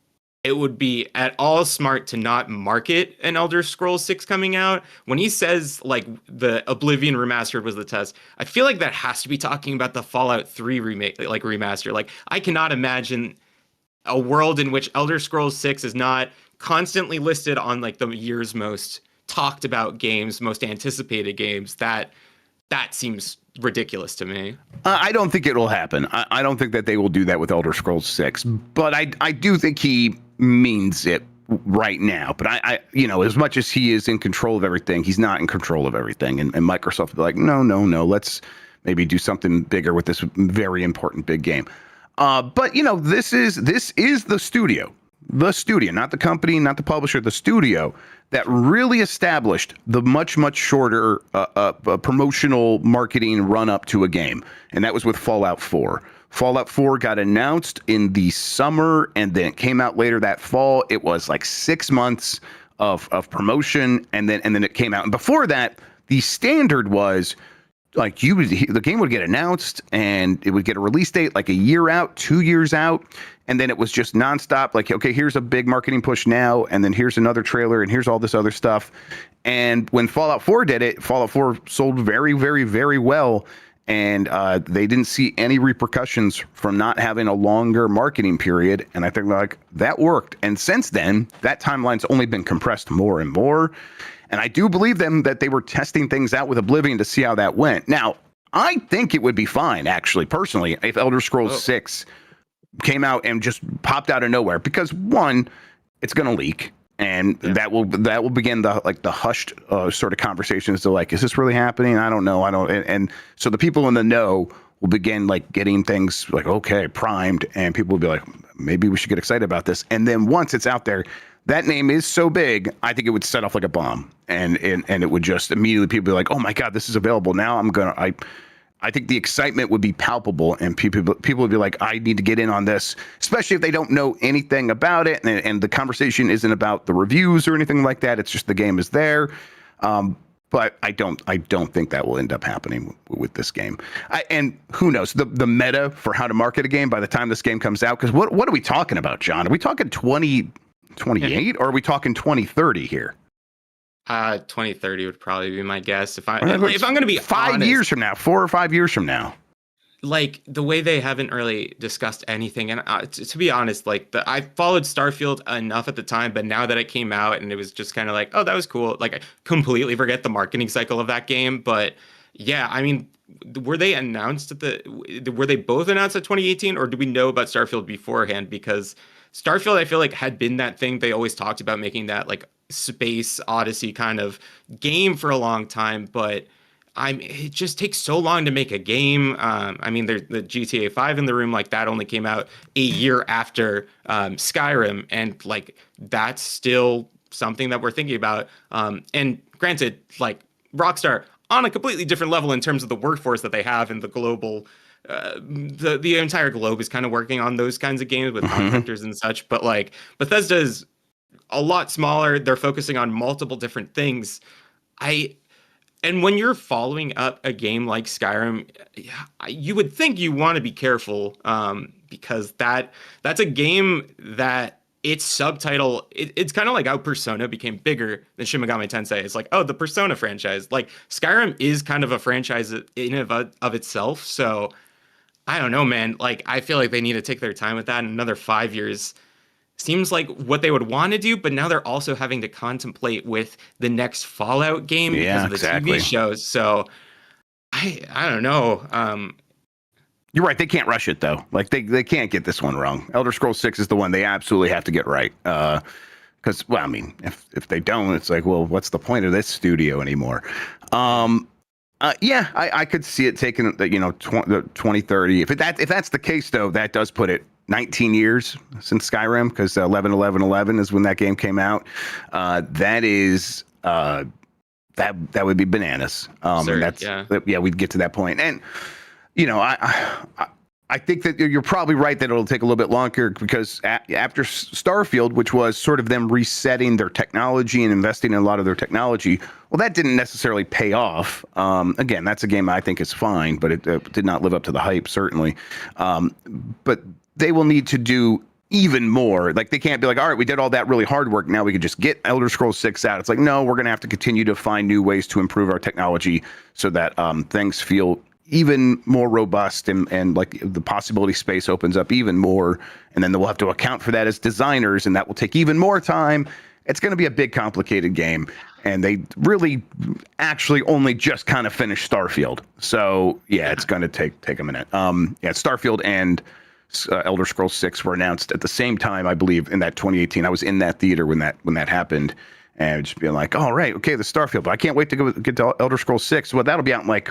B: it would be at all smart to not market an Elder Scrolls 6 coming out? When he says like the Oblivion Remastered was the test, I feel like that has to be talking about the Fallout 3 remake, like remaster. Like, I cannot imagine a world in which Elder Scrolls 6 is not constantly listed on like the year's most talked about games, most anticipated games. That seems ridiculous to me.
A: I don't think it'll happen. I don't think that they will do that with Elder Scrolls 6, but I do think he means it right now. But I as much as he is in control of everything, he's not in control of everything. And Microsoft will be like, no, let's maybe do something bigger with this very important big game. But this is the studio, not the company, not the publisher, the studio that really established the much shorter promotional marketing run up to a game. And that was with Fallout 4. Fallout 4 got announced in the summer, and then it came out later that fall. It was like 6 months of promotion, and then it came out. And before that, the standard was like the game would get announced and it would get a release date like a year out, 2 years out. And then it was just nonstop. Like, okay, here's a big marketing push now. And then here's another trailer and here's all this other stuff. And when Fallout 4 did it, Fallout 4 sold very, very, very well. And they didn't see any repercussions from not having a longer marketing period. And I think like that worked. And since then, that timeline's only been compressed more and more. And I do believe them that they were testing things out with Oblivion to see how that went. Now, I think it would be fine, actually, personally, if Elder Scrolls 6 came out and just popped out of nowhere. Because one, it's going to leak. And that will begin the hushed sort of conversations to like, is this really happening? I don't know. And so the people in the know will begin like getting things like, okay, primed. And people will be like, maybe we should get excited about this. And then once it's out there, that name is so big, I think it would set off like a bomb, and it would just immediately people be like, "Oh my God, this is available now! I think the excitement would be palpable, and people would be like, I need to get in on this, especially if they don't know anything about it, and the conversation isn't about the reviews or anything like that. It's just the game is there. But I don't think that will end up happening with this game. And who knows the meta for how to market a game by the time this game comes out? Because what are we talking about, John? Are we talking 2028 or are we talking 2030 here?
B: 2030 would probably be my guess. If I'm going to be
A: 5 years from now, 4 or 5 years from now.
B: Like the way they haven't really discussed anything, and to be honest, like I followed Starfield enough at the time, but now that it came out and it was just kind of like, oh, that was cool. Like I completely forget the marketing cycle of that game, but yeah, I mean, were they both announced at 2018, or do we know about Starfield beforehand? Because Starfield, I feel like, had been that thing they always talked about, making that like space odyssey kind of game for a long time, but it just takes so long to make a game. I mean, there's the GTA 5 in the room, like that only came out a year after Skyrim, and like that's still something that we're thinking about. And granted, like Rockstar on a completely different level in terms of the workforce that they have in the global. The entire globe is kind of working on those kinds of games with contractors and such, but like Bethesda is a lot smaller. They're focusing on multiple different things. And when you're following up a game like Skyrim, you would think you want to be careful, because that's a game that its subtitle, it's kind of like how Persona became bigger than Shin Megami Tensei. It's like, oh, the Persona franchise. Like Skyrim is kind of a franchise in of itself. So I don't know, man. Like I feel like they need to take their time with that. And another 5 years seems like what they would want to do, but now they're also having to contemplate with the next Fallout game because of the TV shows. So I don't know.
A: You're right. They can't rush it though. Like they can't get this one wrong. Elder Scrolls 6 is the one they absolutely have to get right. Because well, I mean, if they don't, it's like, well, what's the point of this studio anymore? Yeah, I could see it taking 2030. If that's the case though, that does put it 19 years since Skyrim, because 11/11/11 is when that game came out. That is that would be bananas. We'd get to that point. And I think that you're probably right that it'll take a little bit longer, because after Starfield, which was sort of them resetting their technology and investing in a lot of their technology, well, that didn't necessarily pay off. Again, that's a game I think is fine, but it did not live up to the hype, certainly. But they will need to do even more. Like they can't be like, all right, we did all that really hard work, now we could just get Elder Scrolls 6 out. It's like, no, we're going to have to continue to find new ways to improve our technology so that things feel even more robust, and like the possibility space opens up even more, and then we'll have to account for that as designers, and that will take even more time. It's going to be a big, complicated game, and they really actually only just kind of finished Starfield. So yeah, it's going to take a minute. Starfield and Elder Scrolls 6 were announced at the same time, I believe, in that 2018. I was in that theater when that happened, and just being like, all right, okay, the Starfield, but I can't wait to get to Elder Scrolls 6. Well, that'll be out in like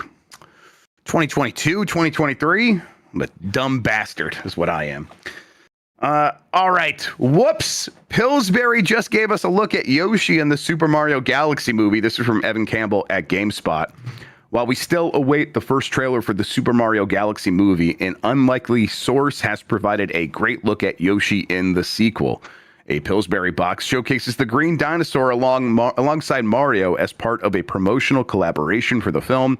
A: 2022, 2023. I'm a dumb bastard is what I am. All right. Whoops. Pillsbury just gave us a look at Yoshi in the Super Mario Galaxy movie. This is from Evan Campbell at GameSpot. While we still await the first trailer for the Super Mario Galaxy movie, an unlikely source has provided a great look at Yoshi in the sequel. A Pillsbury box showcases the green dinosaur alongside Mario as part of a promotional collaboration for the film.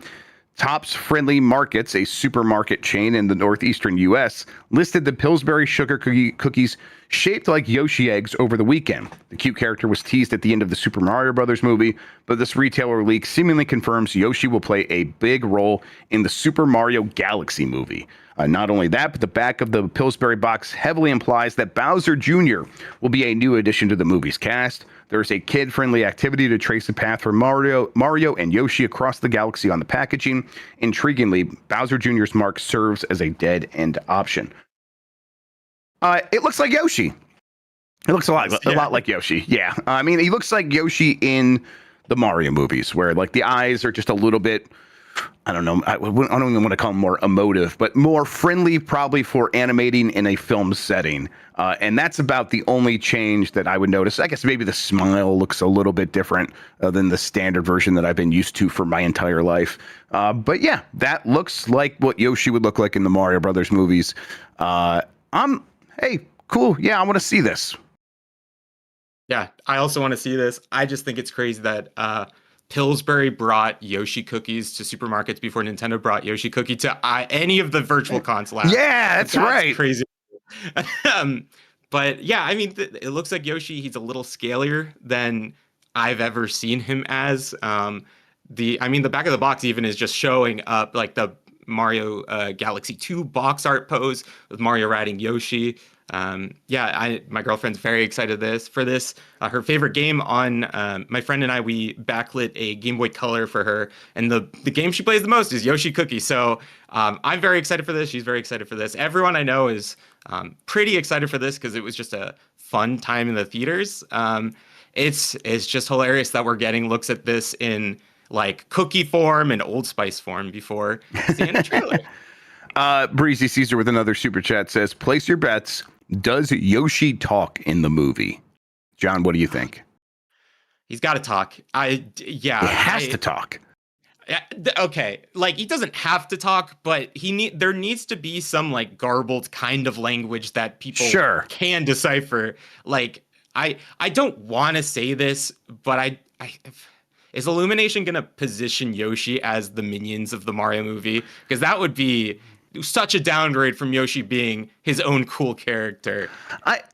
A: Tops Friendly Markets, a supermarket chain in the northeastern U.S., listed the Pillsbury sugar cookies shaped like Yoshi eggs over the weekend. The cute character was teased at the end of the Super Mario Brothers movie, but this retailer leak seemingly confirms Yoshi will play a big role in the Super Mario Galaxy movie. Not only that, but the back of the Pillsbury box heavily implies that Bowser Jr. will be a new addition to the movie's cast. There's a kid-friendly activity to trace the path for Mario and Yoshi across the galaxy on the packaging. Intriguingly, Bowser Jr.'s mark serves as a dead-end option. It looks like Yoshi. It looks a lot like Yoshi. Yeah, I mean, he looks like Yoshi in the Mario movies, where like the eyes are just a little bit I don't know. I don't even want to call them more emotive, but more friendly, probably for animating in a film setting. And that's about the only change that I would notice. I guess maybe the smile looks a little bit different than the standard version that I've been used to for my entire life. But yeah, that looks like what Yoshi would look like in the Mario Brothers movies. Hey, cool. Yeah, I want to see this.
B: Yeah, I also want to see this. I just think it's crazy that Pillsbury brought Yoshi cookies to supermarkets before Nintendo brought Yoshi cookie to any of the virtual consoles.
A: Yeah, that's right.
B: Crazy. But yeah, I mean, it looks like Yoshi. He's a little scalier than I've ever seen him as. The back of the box even is just showing up like the Mario Galaxy 2 box art pose with Mario riding Yoshi. My girlfriend's very excited for this. Her favorite game on my friend and I, we backlit a Game Boy Color for her, and the game she plays the most is Yoshi Cookie. So I'm very excited for this. She's very excited for this. Everyone I know is pretty excited for this because it was just a fun time in the theaters. It's just hilarious that we're getting looks at this in like cookie form and Old Spice form before seeing a trailer.
A: Breezy Caesar with another super chat says, place your bets. Does Yoshi talk in the movie? John, what do you think?
B: He's got to talk.
A: He has to talk.
B: Okay, like he doesn't have to talk, but there needs to be some like garbled kind of language that people can decipher. Like I don't want to say this, but is Illumination going to position Yoshi as the minions of the Mario movie? Because that would be such a downgrade from Yoshi being his own cool character.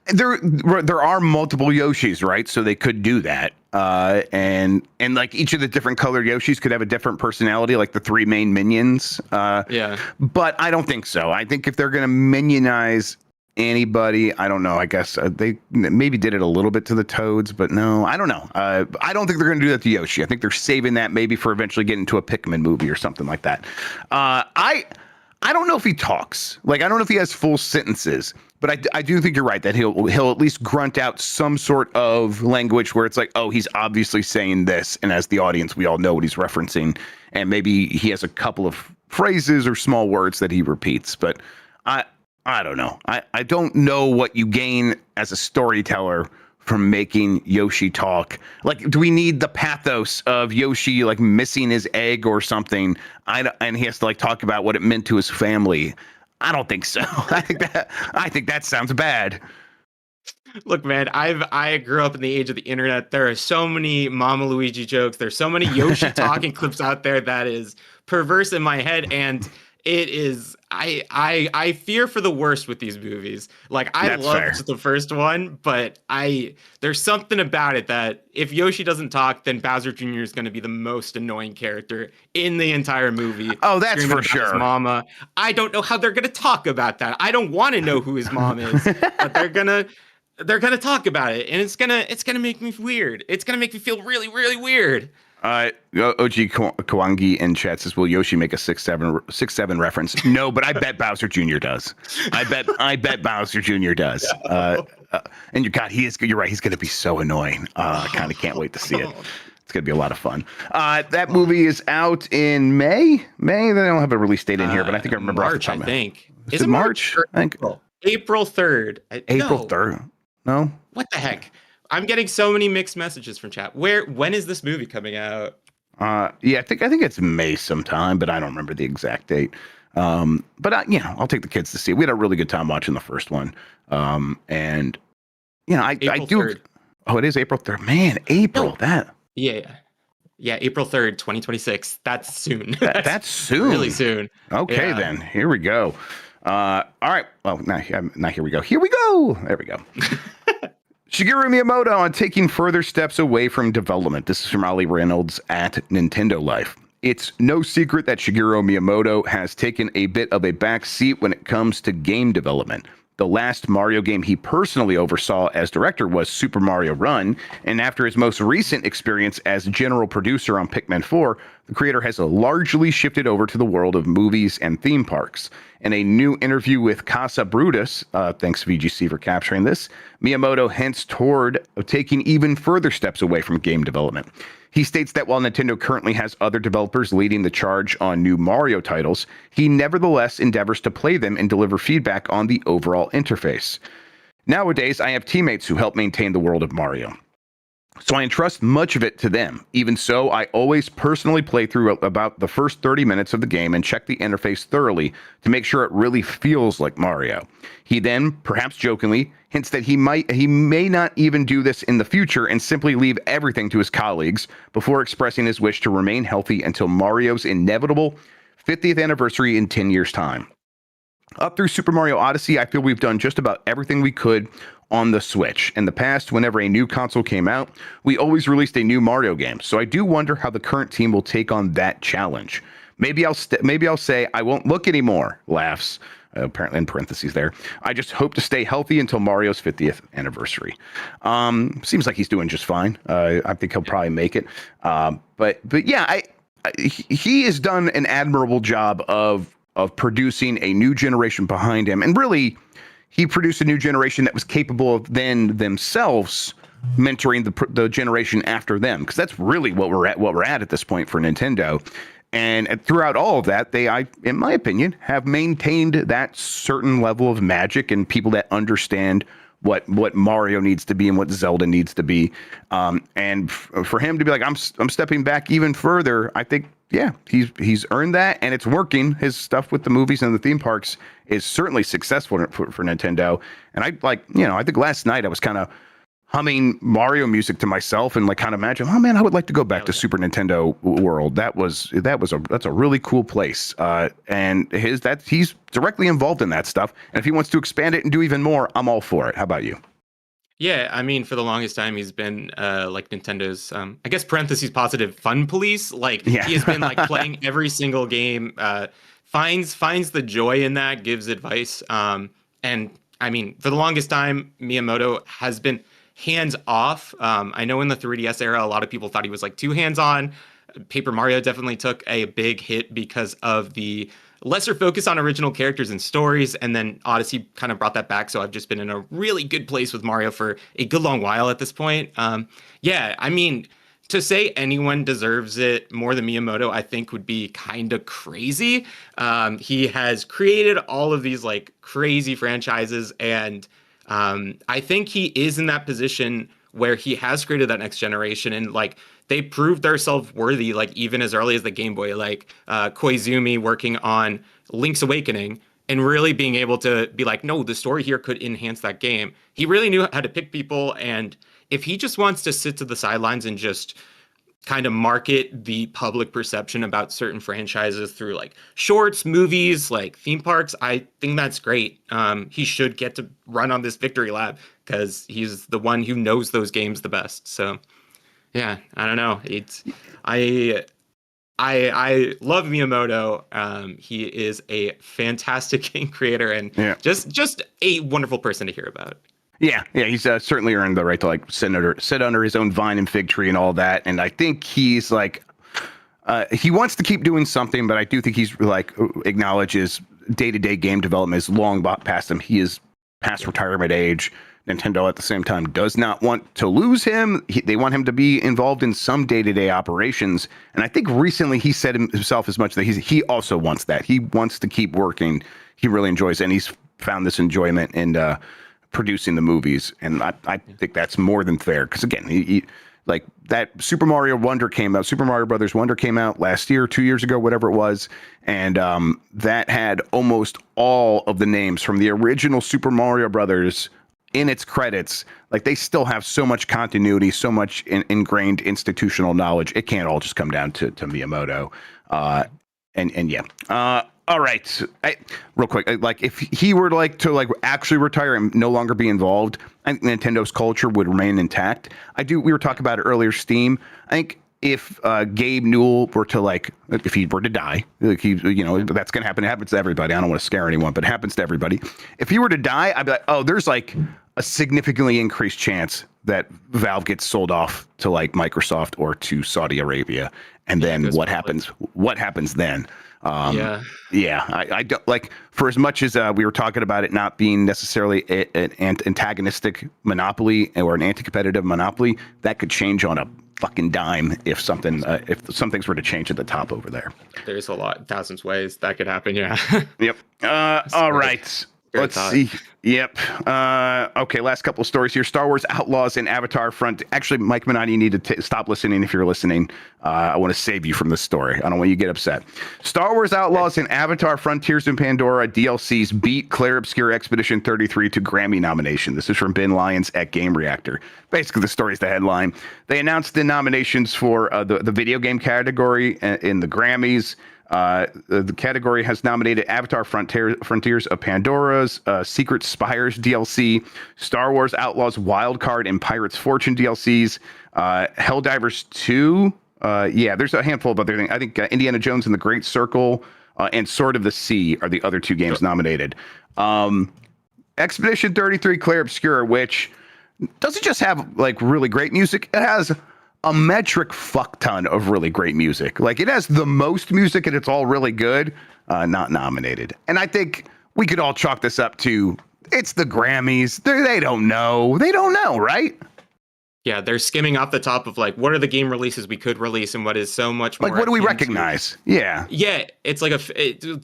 A: There are multiple Yoshis, right? So they could do that. And like each of the different colored Yoshis could have a different personality, like the three main minions. But I don't think so. I think if they're going to minionize anybody, I don't know. I guess they maybe did it a little bit to the Toads, but no, I don't know. I don't think they're going to do that to Yoshi. I think they're saving that maybe for eventually getting to a Pikmin movie or something like that. I don't know if he talks. Like, I don't know if he has full sentences, but I do think you're right that he'll at least grunt out some sort of language where it's like, oh, he's obviously saying this, and as the audience, we all know what he's referencing, and maybe he has a couple of phrases or small words that he repeats, but I don't know. I don't know what you gain as a storyteller from making Yoshi talk. Like, do we need the pathos of Yoshi like missing his egg or something? And he has to like talk about what it meant to his family. I don't think so. I think that sounds bad.
B: Look, man, I grew up in the age of the internet. There are so many Mama Luigi jokes. There's so many Yoshi talking clips out there that is perverse in my head, and it is. I fear for the worst with these movies. Like, I loved the first one, but there's something about it that if Yoshi doesn't talk, then Bowser Jr. is going to be the most annoying character in the entire movie.
A: Oh, that's for sure.
B: His mama. I don't know how they're going to talk about that. I don't want to know who his mom is, but they're gonna talk about it, and it's gonna make me weird. It's gonna make me feel really, really weird.
A: OG Kawangi in chat says, will Yoshi make a 6'7" reference? No, but I bet Bowser Jr. does. I bet Bowser Jr. does. And you're right. He's going to be so annoying. I kind of can't wait to see it. It's going to be a lot of fun. That movie is out in May. They don't have a release date in here, but I think I remember
B: March, I think.
A: Is it March?
B: I think April 3rd.
A: April 3rd. No?
B: What the heck? I'm getting so many mixed messages from chat. When is this movie coming out?
A: I think it's May sometime, but I don't remember the exact date. But I'll take the kids to see it. We had a really good time watching the first one. And I do.
B: 3rd.
A: Oh, it is April 3rd. Man, April.
B: No.
A: That.
B: Yeah, April 3rd, 2026. That's soon.
A: That's soon.
B: Really soon.
A: Okay, then. Here we go. All right. Well, now here we go. Here we go. There we go. Shigeru Miyamoto on taking further steps away from development. This is from Ollie Reynolds at Nintendo Life. It's no secret that Shigeru Miyamoto has taken a bit of a back seat when it comes to game development. The last Mario game he personally oversaw as director was Super Mario Run, and after his most recent experience as general producer on Pikmin 4, the creator has largely shifted over to the world of movies and theme parks. In a new interview with Casa Brutus, thanks VGC for capturing this, Miyamoto hints toward taking even further steps away from game development. He states that while Nintendo currently has other developers leading the charge on new Mario titles, he nevertheless endeavors to play them and deliver feedback on the overall interface. Nowadays, I have teammates who help maintain the world of Mario, so I entrust much of it to them. Even so, I always personally play through about the first 30 minutes of the game and check the interface thoroughly to make sure it really feels like Mario. He then, perhaps jokingly, hints that he may not even do this in the future and simply leave everything to his colleagues before expressing his wish to remain healthy until Mario's inevitable 50th anniversary in 10 years' time. Up through Super Mario Odyssey, I feel we've done just about everything we could on the Switch. In the past, whenever a new console came out, we always released a new Mario game, so I do wonder how the current team will take on that challenge. Maybe I'll say I won't look anymore, laughs, apparently in parentheses there. I just hope to stay healthy until Mario's 50th anniversary. Seems like he's doing just fine. I think he'll probably make it. But yeah, he has done an admirable job of producing a new generation behind him, and really, he produced a new generation that was capable of then themselves mentoring the generation after them, because that's really what we're at this point for Nintendo. And throughout all of that, they, in my opinion, have maintained that certain level of magic and people that understand what Mario needs to be and what Zelda needs to be. And for him to be like, I'm stepping back even further, I think, yeah, he's earned that, and it's working. His stuff with the movies and the theme parks is certainly successful for Nintendo. And I think last night I was kind of humming Mario music to myself and like kind of imagine, oh man, I would like to go back to Super Nintendo World. That's a really cool place. And he's directly involved in that stuff. And if he wants to expand it and do even more, I'm all for it. How about you?
B: Yeah, I mean, for the longest time, he's been like Nintendo's, I guess, parentheses positive fun police. Like, he has been like playing every single game, finds the joy in that, gives advice. And I mean, for the longest time, Miyamoto has been hands off. I know in the 3DS era, a lot of people thought he was like too hands on. Paper Mario definitely took a big hit because of the lesser focus on original characters and stories, and then Odyssey kind of brought that back. So I've just been in a really good place with Mario for a good long while at this point. Yeah, I mean, to say anyone deserves it more than Miyamoto, I think would be kind of crazy. He has created all of these like crazy franchises, and I think he is in that position where he has created that next generation, and like they proved themselves worthy, like even as early as the Game Boy, like Koizumi working on Link's Awakening and really being able to be like, no, the story here could enhance that game. He really knew how to pick people, and if he just wants to sit to the sidelines and just kind of market the public perception about certain franchises through like shorts, movies, like theme parks, I think that's great. He should get to run on this victory lap because he's the one who knows those games the best. So yeah, I don't know. I love Miyamoto. He is a fantastic game creator and just a wonderful person to hear about.
A: Yeah, he's certainly earned the right to like sit under his own vine and fig tree and all that. And I think he's like, he wants to keep doing something, but I do think he's like acknowledges day-to-day game development is long past him. He is past retirement age. Nintendo at the same time does not want to lose him. They want him to be involved in some day-to-day operations. And I think recently he said himself as much that he also wants that. He wants to keep working. He really enjoys it, and he's found this enjoyment in producing the movies, and I think that's more than fair, because again, he like that Super Mario Brothers Wonder came out last year, 2 years ago, whatever it was, and that had almost all of the names from the original Super Mario Brothers in its credits. Like, they still have so much continuity, so much ingrained institutional knowledge. It can't all just come down to Miyamoto. And yeah. All right, real quick, like if he were to actually retire and no longer be involved, I think Nintendo's culture would remain intact. We were talking about it earlier, Steam. I think if Gabe Newell were to if he were to die, that's going to happen. It happens to everybody. I don't want to scare anyone, but it happens to everybody. If he were to die, I'd be like, oh, there's like a significantly increased chance that Valve gets sold off to like Microsoft or to Saudi Arabia. And then what happens? What happens then? I don't like, for as much as we were talking about it not being necessarily an antagonistic monopoly or an anti-competitive monopoly, that could change on fucking dime if some things were to change at the top over there.
B: There's a lot, thousands ways that could happen. Yeah.
A: Yep. All right. Let's see. Yep. Okay. Last couple of stories here. Star Wars Outlaws and Avatar Front. Actually, Mike Minotti, you need to stop listening if you're listening. I want to save you from this story. I don't want you to get upset. Star Wars Outlaws and Avatar Frontiers in Pandora DLCs beat Clair Obscur Expedition 33 to Grammy nomination. This is from Ben Lyons at Game Reactor. Basically, the story's the headline. They announced the nominations for the video game category in the Grammys. The category has nominated Avatar Frontiers of Pandora's, Secret Spires DLC, Star Wars Outlaws Wildcard and Pirates Fortune DLCs, Helldivers 2. There's a handful of other things. I think Indiana Jones and the Great Circle and Sword of the Sea are the other two games nominated. Expedition 33 Clair Obscur, which doesn't just have like really great music, it has a metric fuck ton of really great music. Like it has the most music and it's all really good, not nominated. And I think we could all chalk this up to it's the Grammys. They don't know. They don't know, right?
B: Yeah, they're skimming off the top of like, what are the game releases we could release and what is so much more.
A: Like, what do we recognize? Yeah.
B: Yeah, it's like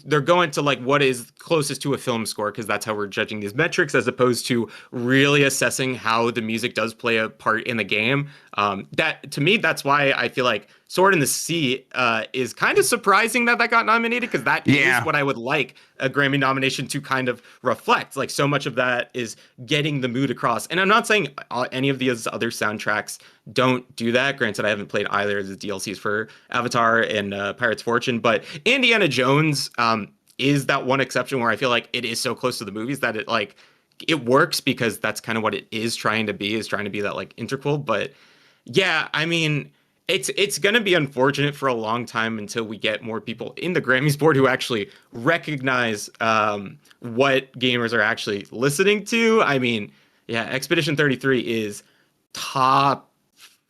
B: they're going to like what is closest to a film score because that's how we're judging these metrics as opposed to really assessing how the music does play a part in the game. That to me, that's why I feel like Sword in the Sea is kind of surprising that got nominated because that is what I would like a Grammy nomination to kind of reflect. Like so much of that is getting the mood across. And I'm not saying any of these other soundtracks don't do that. Granted, I haven't played either of the DLCs for Avatar and Pirates Fortune, but Indiana Jones is that one exception where I feel like it is so close to the movies that it works because that's kind of what it is trying to be that like integral. But yeah, I mean, it's going to be unfortunate for a long time until we get more people in the Grammys board who actually recognize what gamers are actually listening to. I mean, yeah, Expedition 33 is top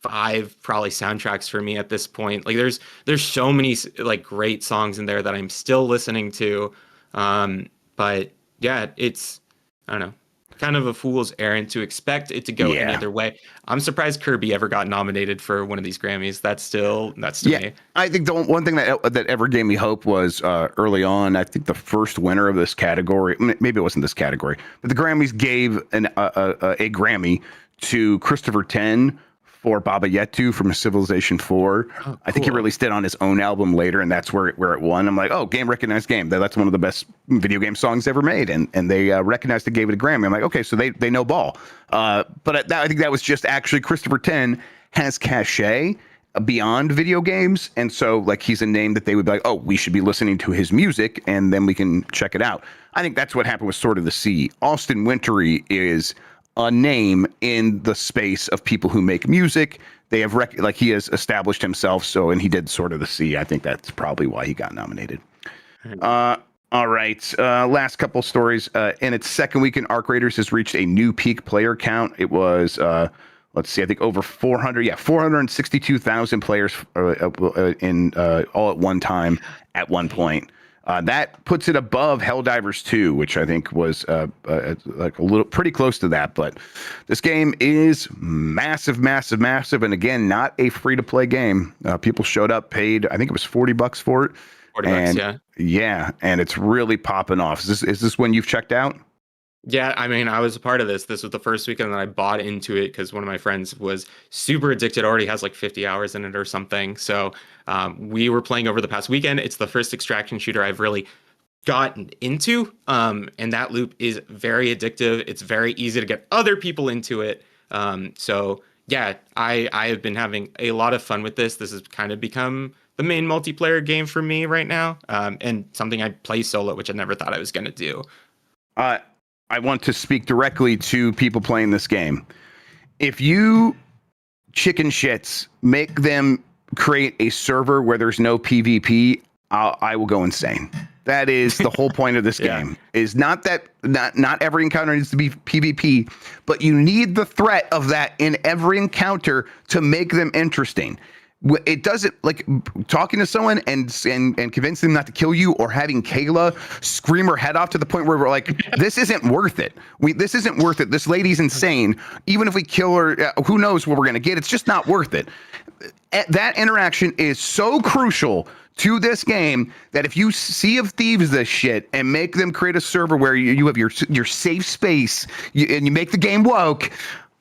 B: 5 probably soundtracks for me at this point. Like there's so many like great songs in there that I'm still listening to. But yeah, it's, I don't know, kind of a fool's errand to expect it to go any other way. I'm surprised Kirby ever got nominated for one of these Grammys. That's to me.
A: I think the one thing that ever gave me hope was early on. I think the first winner of this category, maybe it wasn't this category, but the Grammys gave a Grammy to Christopher 10 for Baba Yetu from Civilization 4. Oh, cool. I think he released it on his own album later, and that's where it won. I'm like, oh, game recognized game. That's one of the best video game songs ever made, and they recognized it, gave it a Grammy. I'm like, okay, so they know ball. But I think that was just actually Christopher 10 has cachet beyond video games, and so like he's a name that they would be like, oh, we should be listening to his music, and then we can check it out. I think that's what happened with Sword of the Sea. Austin Wintory is a name in the space of people who make music. They have he has established himself. So, and he did Sword of the Sea. I think that's probably why he got nominated. All right. Last couple stories. In its second week in Arc Raiders has reached a new peak player count. It was, let's see, I think over 462,000 players in all at one time at one point. That puts it above Helldivers 2, which I think was like a little pretty close to that. But this game is massive, massive, massive, and again, not a free-to-play game. People showed up, paid, I think it was $40 for it.
B: $40, yeah.
A: Yeah, and it's really popping off. Is this one you've checked out?
B: Yeah, I mean, I was a part of this. This was the first weekend that I bought into it because one of my friends was super addicted, already has like 50 hours in it or something. So we were playing over the past weekend. It's the first extraction shooter I've really gotten into. And that loop is very addictive. It's very easy to get other people into it. So yeah, I have been having a lot of fun with this. This has kind of become the main multiplayer game for me right now. And something I play solo, which I never thought I was going to do.
A: I want to speak directly to people playing this game. If you chicken shits make them create a server where there's no PvP, I will go insane. That is the whole point of this game. Is not that not every encounter needs to be PvP, but you need the threat of that in every encounter to make them interesting. It doesn't, like talking to someone and convincing them not to kill you, or having Kayla scream her head off to the point where we're like, this isn't worth it. This isn't worth it. This lady's insane. Even if we kill her, who knows what we're going to get? It's just not worth it. that interaction is so crucial to this game that if you Sea of Thieves this shit and make them create a server where you have your safe space and you make the game woke,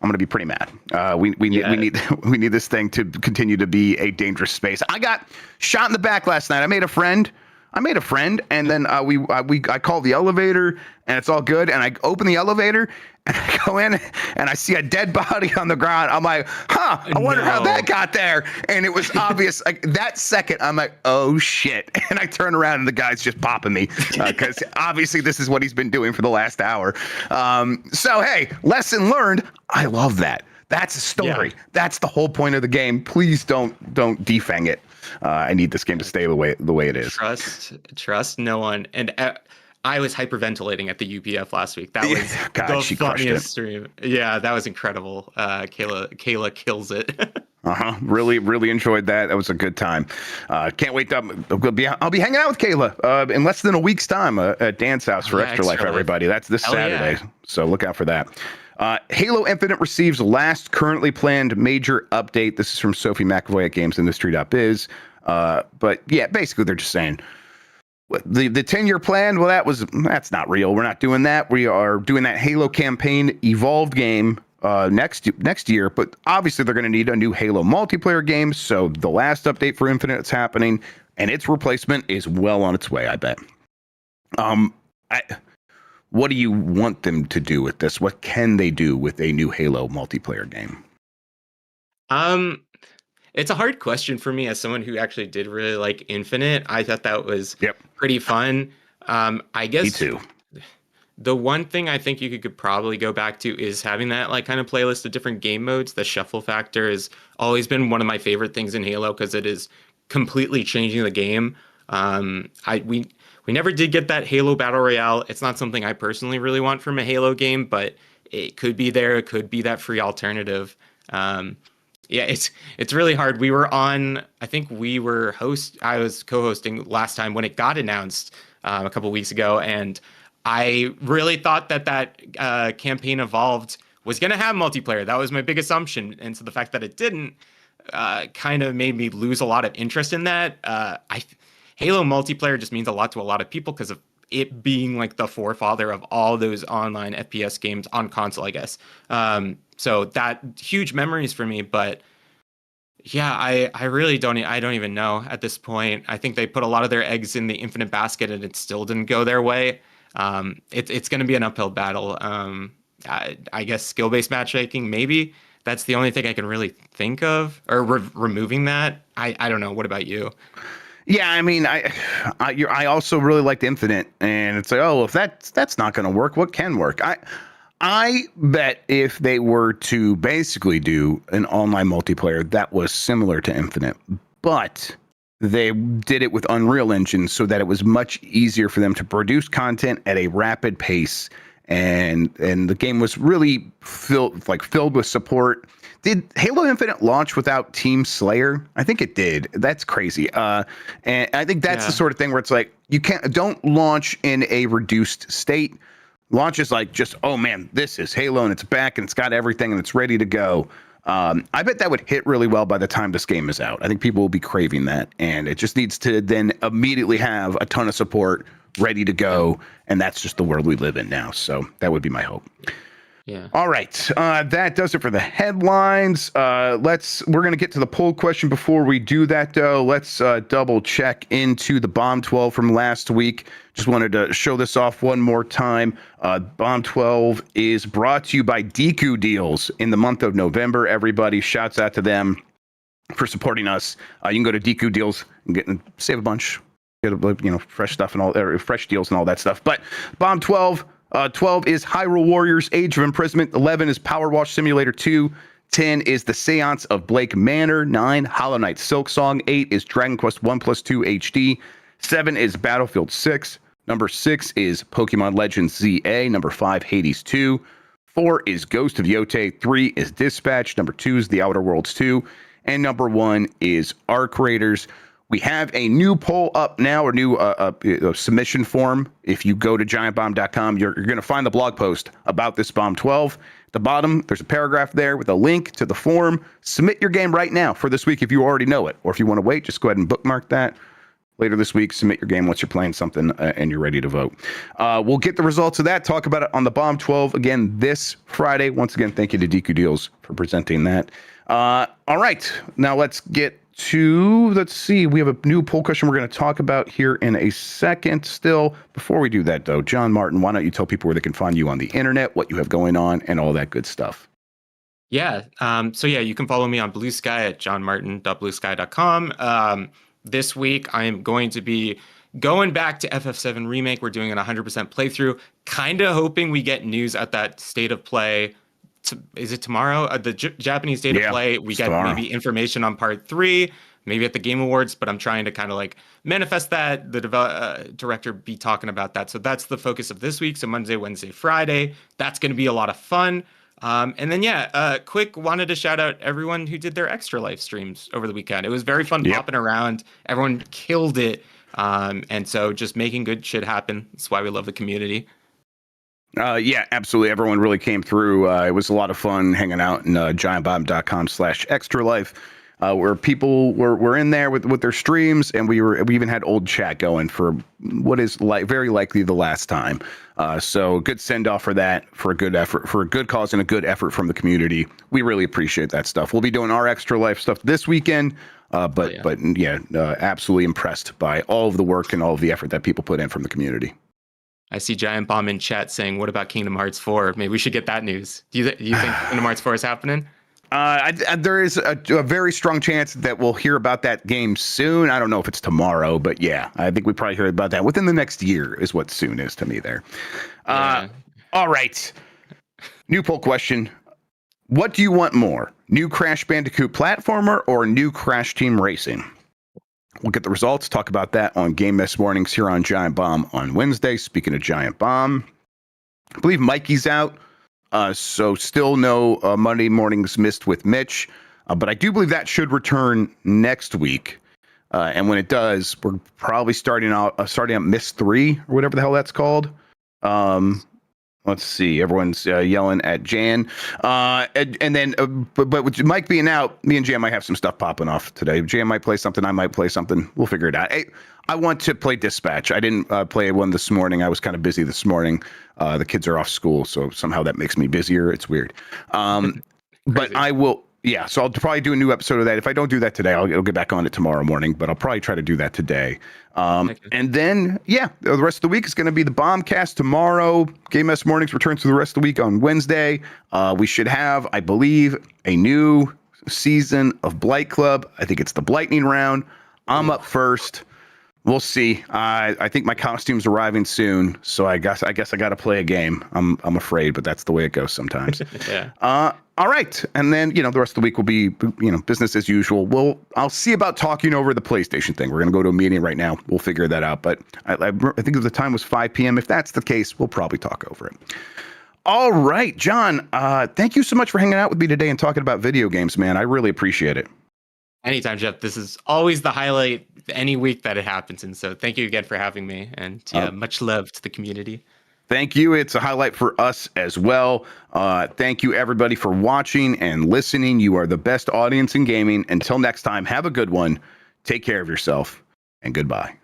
A: I'm gonna be pretty mad. We need this thing to continue to be a dangerous space. I got shot in the back last night. I made a friend, and then I called the elevator, and it's all good. And I open the elevator, and I go in, and I see a dead body on the ground. I'm like, I wonder how that got there. And it was obvious. Like that second, I'm like, oh shit. And I turn around, and the guy's just popping me because obviously this is what he's been doing for the last hour. So hey, lesson learned. I love that. That's a story. Yeah. That's the whole point of the game. Please don't defang it. I need this game to stay the way it is.
B: Trust no one. And I was hyperventilating at the UPF last week. That was the funniest stream. Yeah, that was incredible. Kayla kills it.
A: Really, really enjoyed that. That was a good time. Can't wait. I'll be hanging out with Kayla in less than a week's time at Dan's house for Extra Life, everybody. That's this Saturday. Yeah. So look out for that. Halo Infinite receives last currently planned major update. This is from Sophie McAvoy at GamesIndustry.biz. But yeah, basically they're just saying the 10-year plan. Well, that's not real. We're not doing that. We are doing that Halo campaign evolved game next year. But obviously they're going to need a new Halo multiplayer game. So the last update for Infinite is happening, and its replacement is well on its way, I bet. What do you want them to do with this? What can they do with a new Halo multiplayer game?
B: It's a hard question for me as someone who actually did really like Infinite. I thought that was pretty fun. I guess
A: me too.
B: The one thing I think you could probably go back to is having that like kind of playlist of different game modes. The shuffle factor has always been one of my favorite things in Halo because it is completely changing the game. We never did get that Halo Battle Royale. It's not something I personally really want from a Halo game, but it could be there. It could be that free alternative. It's really hard. We were on, I think I was co-hosting last time when it got announced a couple weeks ago, and I really thought that campaign Evolved was going to have multiplayer. That was my big assumption, and so the fact that it didn't kind of made me lose a lot of interest in that. Halo multiplayer just means a lot to a lot of people because of it being like the forefather of all those online FPS games on console, I guess. So that huge memories for me, but yeah, I really don't even know at this point. I think they put a lot of their eggs in the Infinite basket and it still didn't go their way. It's going to be an uphill battle. I guess skill-based matchmaking, maybe that's the only thing I can really think of, or removing that. I don't know. What about you?
A: Yeah, I mean, I also really liked Infinite, and it's like, oh, if that's not going to work, what can work? I bet if they were to basically do an online multiplayer that was similar to Infinite, but they did it with Unreal Engine so that it was much easier for them to produce content at a rapid pace, and the game was really filled with support. Did Halo Infinite launch without Team Slayer? I think it did. That's crazy. And I think that's the sort of thing where it's like, don't launch in a reduced state. Launch is like just, oh man, this is Halo and it's back and it's got everything and it's ready to go. I bet that would hit really well by the time this game is out. I think people will be craving that, and it just needs to then immediately have a ton of support ready to go. And that's just the world we live in now. So that would be my hope.
B: Yeah.
A: All right. That does it for the headlines. We're going to get to the poll question. Before we do that, though, let's double check into the Bomb 12 from last week. Just wanted to show this off one more time. Bomb 12 is brought to you by Deku Deals in the month of November. Everybody, shouts out to them for supporting us. You can go to Deku Deals and save a bunch. Get fresh stuff and all, fresh deals and all that stuff. But Bomb 12. 12 is Hyrule Warriors Age of Imprisonment. 11 is Power Wash Simulator 2. 10 is The Seance of Blake Manor. 9, Hollow Knight Silk Song. 8 is Dragon Quest 1+2 HD. 7 is Battlefield 6. Number 6 is Pokemon Legends ZA. Number 5, Hades 2. 4 is Ghost of Yote. 3 is Dispatch. Number 2 is The Outer Worlds 2. And number 1 is Arc Raiders. We have a new poll up now, or new submission form. If you go to giantbomb.com, you're going to find the blog post about this Bomb 12. At the bottom, there's a paragraph there with a link to the form. Submit your game right now for this week if you already know it. Or if you want to wait, just go ahead and bookmark that. Later this week, submit your game once you're playing something and you're ready to vote. We'll get the results of that, talk about it on the Bomb 12 again this Friday. Once again, thank you to Deku Deals for presenting that. All right, now let's get to, let's see, we have a new poll question we're going to talk about here in a second still. Before we do that, though, Jon Martin, why don't you tell people where they can find you on the internet, what you have going on, and all that good stuff?
B: Yeah. So you can follow me on Blue Sky at johnmartin.bluesky.com. This week, I am going to be going back to FF7 Remake. We're doing an 100% playthrough, kind of hoping we get news at that state of play. Is it tomorrow? The Japanese state of play. We get tomorrow. Maybe information on part 3, maybe at the Game Awards, but I'm trying to kind of like manifest that, the director be talking about that. So that's the focus of this week. So Monday, Wednesday, Friday. That's going to be a lot of fun. And then, quick, wanted to shout out everyone who did their Extra Life streams over the weekend. It was very fun popping around. Everyone killed it. And so just making good shit happen. That's why we love the community.
A: Yeah, absolutely. Everyone really came through. It was a lot of fun hanging out in giantbomb.com/extralife, where people were in there with their streams, and we even had old chat going for what is very likely the last time. So good send off for that, for a good effort, for a good cause and a good effort from the community. We really appreciate that stuff. We'll be doing our Extra Life stuff this weekend. Absolutely impressed by all of the work and all of the effort that people put in from the community.
B: I see Giant Bomb in chat saying, "What about Kingdom Hearts 4? Maybe we should get that news." Do you think Kingdom Hearts 4 is happening?
A: There is a very strong chance that we'll hear about that game soon. I don't know if it's tomorrow, but yeah, I think we probably hear about that within the next year is what soon is to me there. All right. New poll question. What do you want more? New Crash Bandicoot platformer or new Crash Team Racing? We'll get the results, talk about that on Game Mess Mornings here on Giant Bomb on Wednesday. Speaking of Giant Bomb, I believe Mikey's out, so still no Monday Mornings Missed with Mitch, but I do believe that should return next week. And when it does, we're probably starting out Miss 3 or whatever the hell that's called. Let's see. Everyone's yelling at Jan. And then, but with Mike being out, me and Jan might have some stuff popping off today. Jan might play something. I might play something. We'll figure it out. I want to play Dispatch. I didn't play one this morning. I was kind of busy this morning. The kids are off school, so somehow that makes me busier. It's weird. But I will. Yeah, so I'll probably do a new episode of that. If I don't do that today, I'll get back on it tomorrow morning, but I'll probably try to do that today. And then, the rest of the week is going to be the Bombcast tomorrow. Game Mess Mornings returns for the rest of the week on Wednesday. We should have, I believe, a new season of Blight Club. I think it's the Blightning round. I'm up first. We'll see. I think my costume's arriving soon, so I guess I got to play a game. I'm afraid, but that's the way it goes sometimes. All right, and then the rest of the week will be business as usual. I'll see about talking over the PlayStation thing. We're gonna go to a meeting right now. We'll figure that out. But I think the time was 5 p.m. If that's the case, we'll probably talk over it. All right, Jon. Thank you so much for hanging out with me today and talking about video games, man. I really appreciate it.
B: Anytime, Jeff. This is always the highlight any week that it happens. And so thank you again for having me. And much love to the community.
A: Thank you. It's a highlight for us as well. Thank you, everybody, for watching and listening. You are the best audience in gaming. Until next time, have a good one. Take care of yourself, and goodbye.